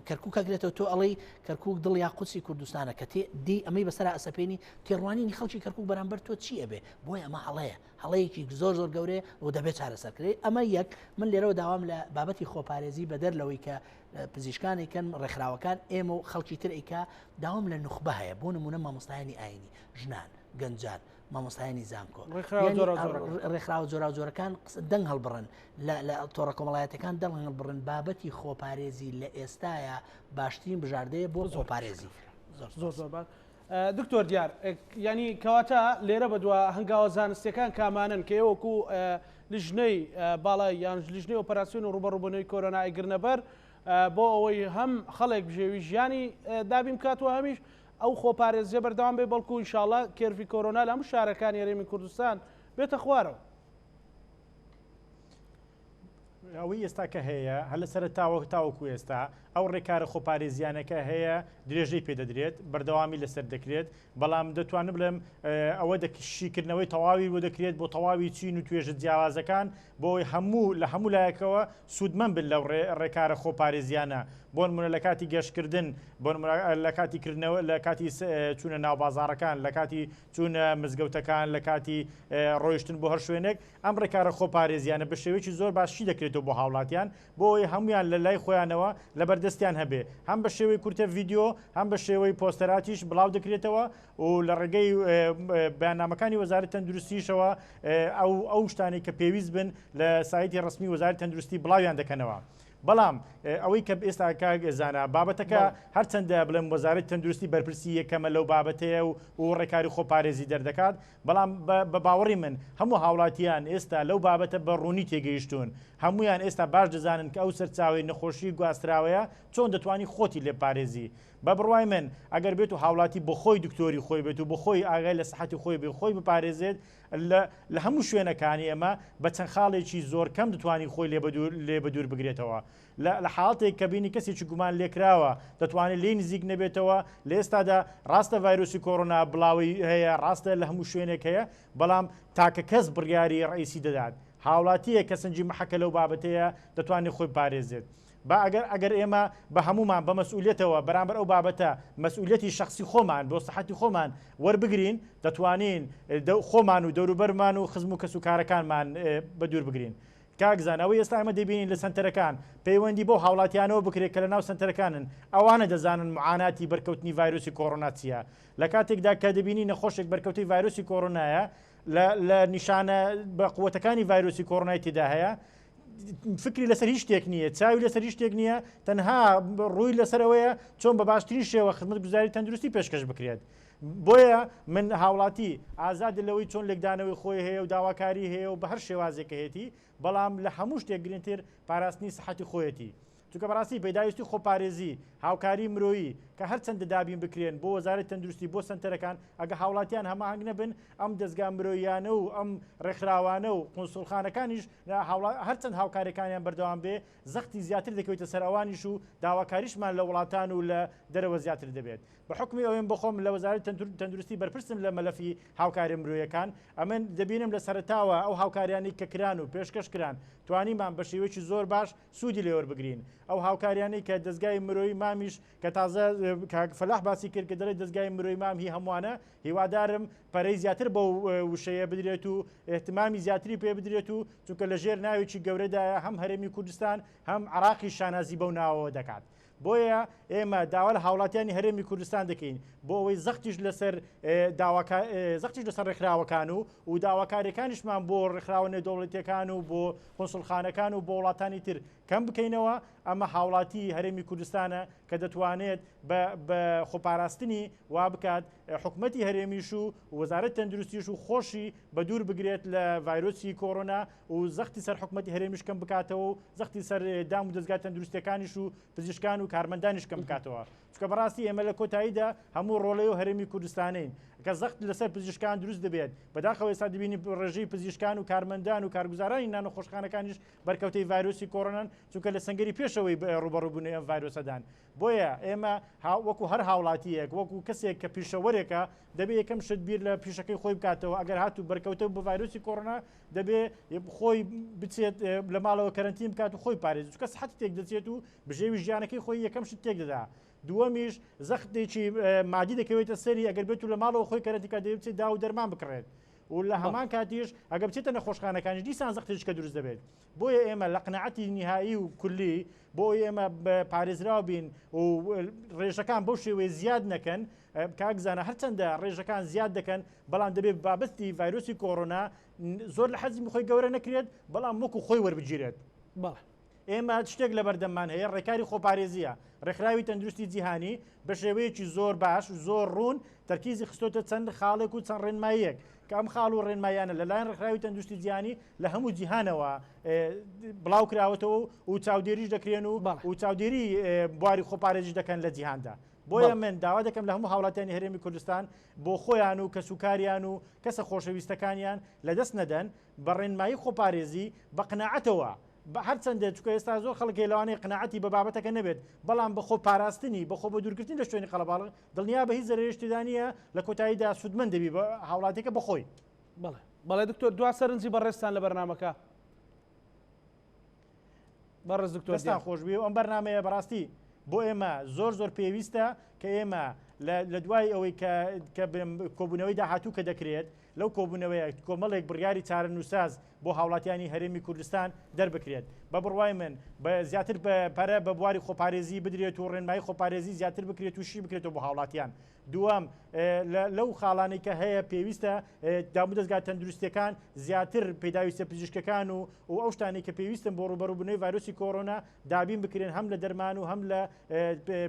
کەرکووکەگرێتەوە تۆ ئەڵی کەرکووک دڵ یا قوچی کوردستانە کە دی ئەمەی بەسەر ئەسەپێنی تێڕوانینی خەڵکی کەرکووک بەرامبەر تۆ چی ئەبێ بۆی ئەمە هەڵەیەکی زۆر گەورەیە و دەبێت چارەسەرکرێت ئەمە یەک من لێرەوە داوام لە بابەتی خۆپارێزی بەدەر لەوەی کە پزیشکانێکن ڕێکخراوەکان ئێمە و خەڵکی تر ئیکا داوام لە نوخبە هەیە بۆ نمونە مامۆستایانی ئاینی ژنان گەنجان مامۆستایانی زانکۆ ڕێکخراوە جۆراوجۆرەکان دەنگ هەڵبڕن لە تۆڕە کۆمەڵایەتەکان دەنگ هەڵبڕن بابەتی خۆپارێزی لە ئێستاە باشترین بژاردەیە بۆ خۆپارێزی زۆر باش دکتۆر دیار ینی کەواتە لێرە بەدووە هەنگاوە زانستیەکان کامانن کە ئێوەکو لیژنەی باڵای یان لیژنەی ئۆپەراسیۆن و ڕوبەڕووبوونەوەی کۆرۆنای گرنەبەر بۆ ئەوەی هەم خەڵێک بژێوی ژیانی دابین بکاتوە هەمیش ئەو خۆپارێزیە بەردەوام بێ بەڵکو ئینشاڵڵا کێرفی کۆرۆنا لە هەموو شارەکانی هەرێمی کوردستان بێتە خوارەوە ئەوەی ئێستا کە هەیە هەل لە سەر تاوەکو ئێستا ئەو ڕێکارە خۆپارێزیانەکە هەیە درێژەی پێدەدرێت بەردەوامی لەسەر دەکرێت بەڵام دەتوانم بڵێم ئەوە شیکردنەوەی تەواوی بۆ دەکرێت بۆ تەواوی چین و توێژە جیاوازەکان بۆی لە هەموو لایەکەوە سوودمەند بن لەو ڕێکارە خۆپارێزیانە بۆ نمونە لە کاتی گەشتکردن بۆ لە کاتی کردنەوە لە کاتی چوونە ناو بازارەکان لە کاتی چوونە مزگەوتەکان لە کاتی ڕۆیشتن بۆ هەر شوێنێک ئەم ڕێکارە خۆپارێزیانە بە شێوەیەکی زۆر باشی دەکرێتەوە بۆ هاوڵاتیان بۆی هەمویان لە لای خۆیانەوە لە بەردەستیان هەبێ هەم بە شێوەی کورتە ڤیددیۆ هەم بە شێوەی پۆستەراتیش بڵاو دەکرێتەوە و لە ڕێگەی بەیاننامەکانی وەزارەتی تەندروستیشەوە ئەو شتانی کە پێویست بن لە سایتی ڕسمی وەزارەتی تەندروستی بڵاویان دەکەنەوە. بەڵام ئەوەی کە ئێستا کاگەزانە بابەتەکە هەرچەندە بڵێم وەزارەتی تەندروستی بەرپرسی یەکەمە لەو بابەتەیە و ڕێکاری خۆپارێزی دەردەکات بەڵام بە باوەڕی من هەموو هاوڵاتیان ئێستا لەو بابەتە بە ڕوونی تێگەیشتون هەمویان ئێستا باش دەزانن کە ئەو سەرچاوی نەخۆشی گواستراوەیە چۆن دەتوانی خۆتی لێ پارێزی بە بڕوای من ئەگەر بێت و هاوڵاتی بۆ خۆی دکتۆری خۆی بێت و بۆ خۆی ئاگای لە سەحەتی خۆی بێ خۆی بپارێزێت لە هەموو شوێنەکانی ئەمە بە چەند خاڵێکی زۆر کەم دەتوانی خۆی لێ بەدوور بگرێتەوە لە حاڵاتێک کە بینی کەسێکی گومان لێکراوە دەتوانێت لێ نزیک نەبێتەوە لە ئێستادا ڕاستە ڤایرۆسی کۆڕۆنا بڵاوی هەیە ڕاستە لە هەموو شوێنێک هەیە بەڵام تاکە کەس بڕیاری ڕئیسی دەدات هاوڵاتیە کە سنجی محەکە لەو بابەتەیە دەتوانێت خۆی پارێزێت ئەگەر ئێمە بە هەمومان بە مەسئولیتەوە بەرامبەر ئەو بابەتە مەسئولیەتی شخصی خۆمان بۆ سەحەتی خۆمان وەربگرین دەتوانین خۆمان و دەوروبەرمان و خزم و کەسوکارەکانمان بەدوور بگرین کاکزانەوەی ئێستا ئەمە دەبینین لە سنتەرەکان پەیوەندی بۆ هاوڵاتیانەوە بکرێت کە لە ناو سنتەرەکانن ئەوانە دەزانن معاناتی بەرکەوتنی ڤایرۆسی کۆڕۆنا چیە لە کاتێکدا کە دەبینی نەخۆشێک بەرکەوتی ڤایرۆسی کۆڕۆنایە لە نیشانە بە قووەتەکانی ڤایرۆسی کۆڕۆنای تێدا هەیە فکری لەسەر هیچ شتێک نییە چاوی لەسەر هیچ شتێک نییە تەنها ڕووی لەسەرەوەیە چۆن بە باشترین شێوە خزمەت گوزاری تەندروستی پێشکەش بکرێت بۆیە من هاوڵاتی ئازاد لەوەی چۆن لێکدانەوەی خۆی هەیە و داواکاری هەیە و بە هەر شێوازێکە هەیەی بەڵام لە هەموو شتێک گرنگتر پاراستنی سەحەتی خۆیەتی چونکە بەڕاستی پێداویستی خۆپارێزی هاوکاری مرۆیی کە هەرچەندە دابین بکرێن بۆ وەزارەتی تەندروستی بۆ سنتەرەکان ئەگە هاوڵاتیان هەماهنگ نەبن ئەم دەستگا مرۆییانە و ئەم ڕێکخراوانە و قونسوڵخانەکانیش هەرچەند هاوکاریەکانیان بەردەوام بێ زەختی زیاتر دەکەوێتە سەر ئەوانیش و داواکاریشمان لە وڵاتان و لە دەرەوە زیاتر دەبێت بە حکمی ئەوێن بخۆم لە وەزارەتی تەندروستی بەرپرسم لە مەلەفی هاوکاری مرۆیەکان ئەمن دەبینم لە سەرتاوە ئەو هاوکاریانی کە کران و پێشکەش کران توانیمان بە شێوەیەکی زۆر باش سوودی لێوەربگرین ئەو هاوکاریانی کە دەستگای مرۆیی مامیش کە تازە فەلاح باسی کرد کە دەڵێت دەستگای مرۆیی مام هی هەمووانە هیوادارم پەرەی زیاتر بە وشەیە بدرێت و احتمامی زیاتری پێ بدرێت و چونکە لە ژێر ناوێکی گەورەدایە هەم هەرێمی کوردستان هەم عراقی شانازی بەو ناوەوە دەکات بۆیە ئێمە داوا لە هاوڵاتیانی هەرێمی کوردستان دەکەین بۆ ئەوەی زەختیش لەسەر ڕێکخراوەکان و داواکاریەکانیشمان بۆ ڕێکخراوە نێودەوڵەتیەکان و بۆ قونسوڵخانەکان و بۆ وڵاتانی تر کەم بکەینەوە ئەمە هاوڵاتی هەرێمی کوردستانە کە دەتوانێت بە خۆپاراستنی وا بکات حکومەتی هەرێمیش و وەزارەتی تەندروستیش و خۆشی بە دوور بگرێت لە ڤایرۆسی کۆڕۆنا و زەختی سەر حکومەتی هەرێمیش کەم بکاتەوە و زەختی سەر دام و دەستگا تەندروستیەکانیش و پزیشکان و کارمەندانیش کەم بکاتەوە چونکە بەڕاستی ئێمە لە کۆتاییدا هەموو ڕۆڵەی و هەرێمی کوردستانین کە زەخت لەسەر پزیشکان دروست دەبێت بەداخەوە ئێستا دەبینی ڕێژەی پزیشکان و کارمەندان و کارگوزارانی نان و خۆشخانەکانیش بەرکەوتەی ڤایرۆسی کۆڕۆنان چونکە لە سەنگەری پێشەوەی ڕوبەڕووبوونی ئەم ڤایرۆسەدان بۆیە ئێمە وەکو هەر هاوڵاتیەک وەکو کەسێک کە پیشەوەرێکە دەبێت یەکەم شت بیر لە پیشەکەی خۆی بکاتەوە ئەگەر هاتوو بەرکەوتە بە ڤایرۆسی کۆڕۆنا دەبێت خۆی بچێت لە ماڵەوە کەرنتین بکات و خۆی پارێزی چونکە سەحەتی تێک دەچێت و بژێوی ژیانەکەی خۆی یەکەم شت تێک دەدا دووەمیش زەختێکی مادی دەکەوێتە سەری ئەگەر بێت و لە ماڵەوە خۆی کەرنتیکە دەبێت بچێت دا و دەرمان بکڕێت و لە هەمان کاتیش ئەگەر بچێتە نەخۆشخانەکانی دیسان زەختێککە دروست دەبێت بۆیە ئێمە لە قناعەتی نهایی و کولی بۆی ئێمە پارێزراو بین و ڕێژەکان بەو شێوەیە زیاد نەکەن کاکزانە هەرچەندە ڕێژەکان زیاد دەکەن بەڵام دەبێت بابەتی ڤایرۆسی کۆڕۆنا زۆر لە حەزی خۆی گەورە نەکرێت بەڵام وەکو خۆی وەربگیرێت ئێمە شتێک لە بەردەممان هەیە ڕێکاری خۆپارێزیە ڕێکخراوی تەندروستی جیهانی بە شێوەیەکی زۆر باش زۆر ڕوون تەرکیزی خستۆتە چەند خاڵێک و چەند ڕێنماییەک کە ئەم خاڵ و ڕێنمایانە لەلایەن ڕێکخراوی تەندروستی جیهانی لە هەموو جیهانەوە بڵاو کراوەتەوە و چاودێریش دەکرێن و چاودێری بواری خۆپارێزیش دەکەن لە جیهاندا بۆیە من داوا دەکەم لە هەموو هاوڵاتیانی هەرێمی کوردستان بۆ خۆیان و کەسوکاریان و کەسە خۆشەویستەکانیان لەدەست نەدەن بە ڕێنمایی خۆپارێزی بە قناعەتەوە بە هەرچەندێک چکە ئێستا زۆر خەڵکی لەوانەیە قناعەتی بە بابەتەکە نەبێت بەڵام بە خۆ پاراستنی بە خۆ بە دوورگرتنی لە شوێنی قەڵەباڵغ دڵنیا بە هیچ زەرێشتیدا نیە لە کۆتاییدا سوودمەند دەبی بە هاوڵاتێکە بەخۆی بەڵێ دکتۆر دوا سەرنجی بەڕێستان لە بەرنامەکە بەڕێز دکتۆر خۆشبی و ئەم بەرنامەیە بەڕاستی بۆ ئێمە زۆر پێویستە کە ئێمە لە دوای ئەوەی کە کۆبوونەوەی داهاتوو کە دەکرێت لەو کۆبوونەوەی کۆمەڵێک بڕیاری چارەنووساز بۆ هاوڵاتیانی هەرێمی کوردستان دەربکرێت بە بڕوای من زیاتر پەرە بە بواری خۆپارێزی بدرێت و ڕێنمایی خۆپارێزی زیاتر بکرێت و شی بکرێتەوە بۆ هاوڵاتیان دووەم لەو خاڵانەی کە هەیە پێویستە دامو دەستگا تەندروستیەکان زیاتر پێداویستە پزیشکەکان و ئەو شتانی کە پێویستن بۆ ڕوبەڕووبوونەوەی ڤایرۆسی کۆڕۆنا دابین بکرێن هەم لە دەرمان و هەم لە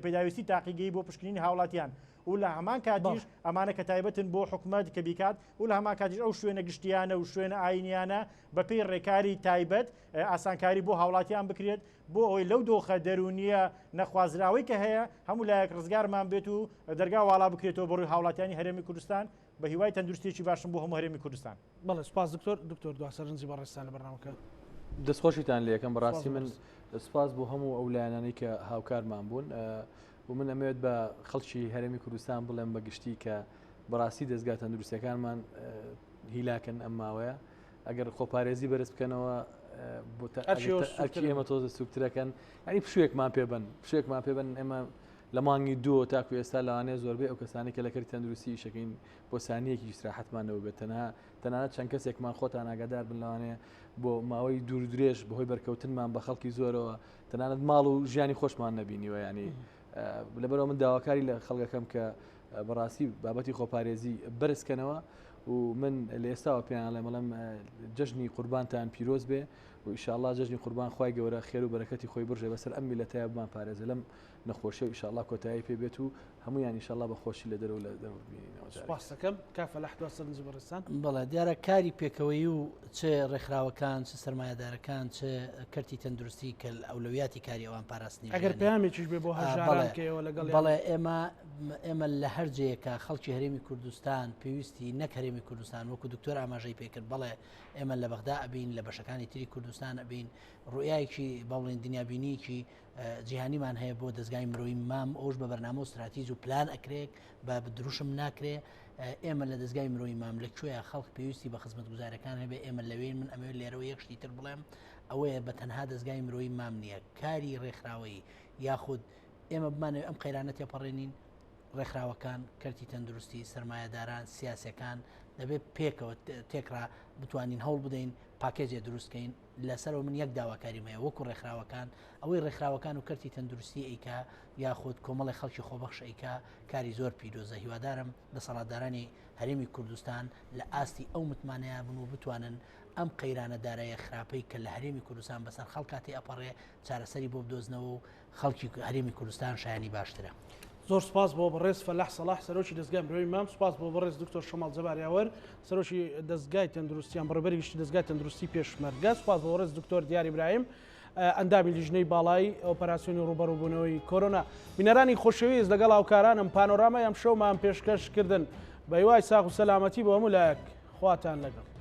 پێداویستی تاقیگەی بۆ پشکنینی هاوڵاتیان و لە هەمان کاتیش ئەمانە کە تایبەتن بۆ حکومەت کە بیکات و لە هەمان کاتیش ئەو شوێنە گشتیانە و شوێنە ئاینیانە بە پێی ڕێکاری تایبەت ئاسانکاری بۆ هاوڵاتیان بکرێت بۆ ئەوەی لەو دۆخە دەرونیە نەخوازراوی کە هەیە هەموو لایەک ڕزگارمان بێت و دەرگا واڵا بکرێتەوە بۆ ڕووی هاوڵاتیانی هەرێمی کوردستان بە هیوای تەندروستێکی باشم بۆ هەموو هەرێمی کوردستان بەڵێ سپاس دکتۆر دوا سەرنجی بەڕێستان لە بەرنامەکە دەستخۆشیتان لە یەکەم بەڕاستی من سپاس بۆ هەموو ئەو لایەنانەی کە هاوکارمان بوون و من ئەمەوێت بە خەڵکی هەرێمی کوردستان بڵێم بەگشتی کە بەڕاستی دەستگا تەندروستیەکانمان هیلاکن ئەم ماوەیە ئەگەر خۆپارێزی بەرز بکەنەوە ئەرکی ئێمە تۆزە سوکترەکەن ینی پشوێکمان پێبن ئێمە لە مانگی دووە تاکو ئێستا لەوانەیە زۆربەی ئەو کەسانی کە لە کەری تەندروستی شەکەین بۆ سانیەکی استراحەتمانەوە بێت تەنانەت چەند کەسێکمان خۆتان ئاگادار بن لەوانەیە بۆ ماوەی دوور درێژ بەهۆی بەرکەوتنمان بە خەڵکی زۆرەوە تەنانەت ماڵ و ژیانی خۆشمان نەبینیوە ینی لەبەرەوە من داواکاری لە خەڵکەکەم کە بەڕاستی بابەتی خۆپارێزی بەرزکەنەوە و من لە ئێستاوە پێیان لە مەڵم جەژنی قوربانتان پیرۆز بێ و ئیشاءالله جەژنی قوربان خوای گەورە خێر و بەرەکەتی خۆی بڕژێ بەسەر ئەم میلەتەیە بمان پارێزە لەم نەخۆشیە و ئیشاءالله کۆتایی پێ بێت و هەمویان ئیشاءالله بە خۆشی لە دەرەوە لە دەربینەوە. سپاس دەکەم کافە لە حدوە سەرنجی بەڕێستان. بەڵێ دیارە کاری پێکەوەی و چه ڕێکخراوەکان چه سەرمایەدارەکان چه کەرتی تەندروستی کە ئەولەویاتی کاری ئەوان پاراستنی ئەگەر پەیامێکیش بێ بۆ هەژارانکەوە لەگەڵ بەڵێ ئێمە لە هەر جەیەکە خەڵکی هەرێمی کوردستان پێویستی نەک هەرێمی کوردستان وەکو دکتۆر ئاماژەی پێکرد بەڵێ ئێمە لە بەغدا ئەبین لە بەشەکانی تری کوردستان ئەبین ڕوئایەکی باڵێن دنیابینیکی جیهانیمان هەیە بۆ دەستگای مرۆیی مام ئەوش بە بەرنامە و استراتیژ و پلان ئەکرێت بە دروشم ناکرێ ئێمە لە دەستگای مرۆیی مام لەکوێیە خەڵک پێویستی بە خزمەت گوزارەکان هەبێ ئێمە لەوێن من ئەمەوێت لێرەوە یەک شتی تر بڵێم ئەوەیە بە تەنها دەستگای مرۆیی مام نییە کاری ڕێکخراوەیی یاخود ئێمە بمانەوێت ئەم قەیرانە تێپەڕێنین ڕێکخراوەکان کەرتی تەندروستی سەرمایەداران سیاسەکان دەبێت پێکەوە تێکرا بتوانین هەوڵ بدەین پاکێجێ دروستکەین لەسەرەوە من یەک داواکاریمەیە وەکو ڕێکخراوەکان ئەوەی ڕێکخراوەکان و کەرتی تەندروستی ئەیکا یاخود کۆمەڵی خەڵکی خۆبەخش ئەیکا کاری زۆر پیرۆزە هیوادارم دەسەڵاتدارانی هەرێمی کوردستان لە ئاستی ئەو متمانەیە بن و بتوانن ئەم قەیرانە دارایە خراپەی کە لە هەرێمی کوردستان بەسەر خەڵکاتی ئەپەڕێ چارەسەری بۆ بدۆزنەوە و خەڵکی هەرێمی کوردستان شایانی باشترە. زۆر سپاس بۆ بەڕێز فەلاح سەلاح سەرۆکی دەستگای مرۆیی مام سپاس بۆ بەڕێز دکتۆر شەماڵ جەباریاوەر سەرۆکی دەستگای تەندروستیان بەڕێبەری گشتی دەستگای تەندروستی پێشمەرگە سپاس بۆ بەڕێز دکتۆر دیار ئیبراهیم ئەندامی لیژنەی باڵایی ئۆپەراسیۆنی ڕوبەڕووبوونەوەی کۆرۆنا بینەرانی خۆشەویست لەگەڵ هاوکارانم پانۆرامای ئەم شەومان پێشکەشکردن بەیوای ساغ و سەلامەتی بۆ هەموو لایەک خواتان لەگەڵ.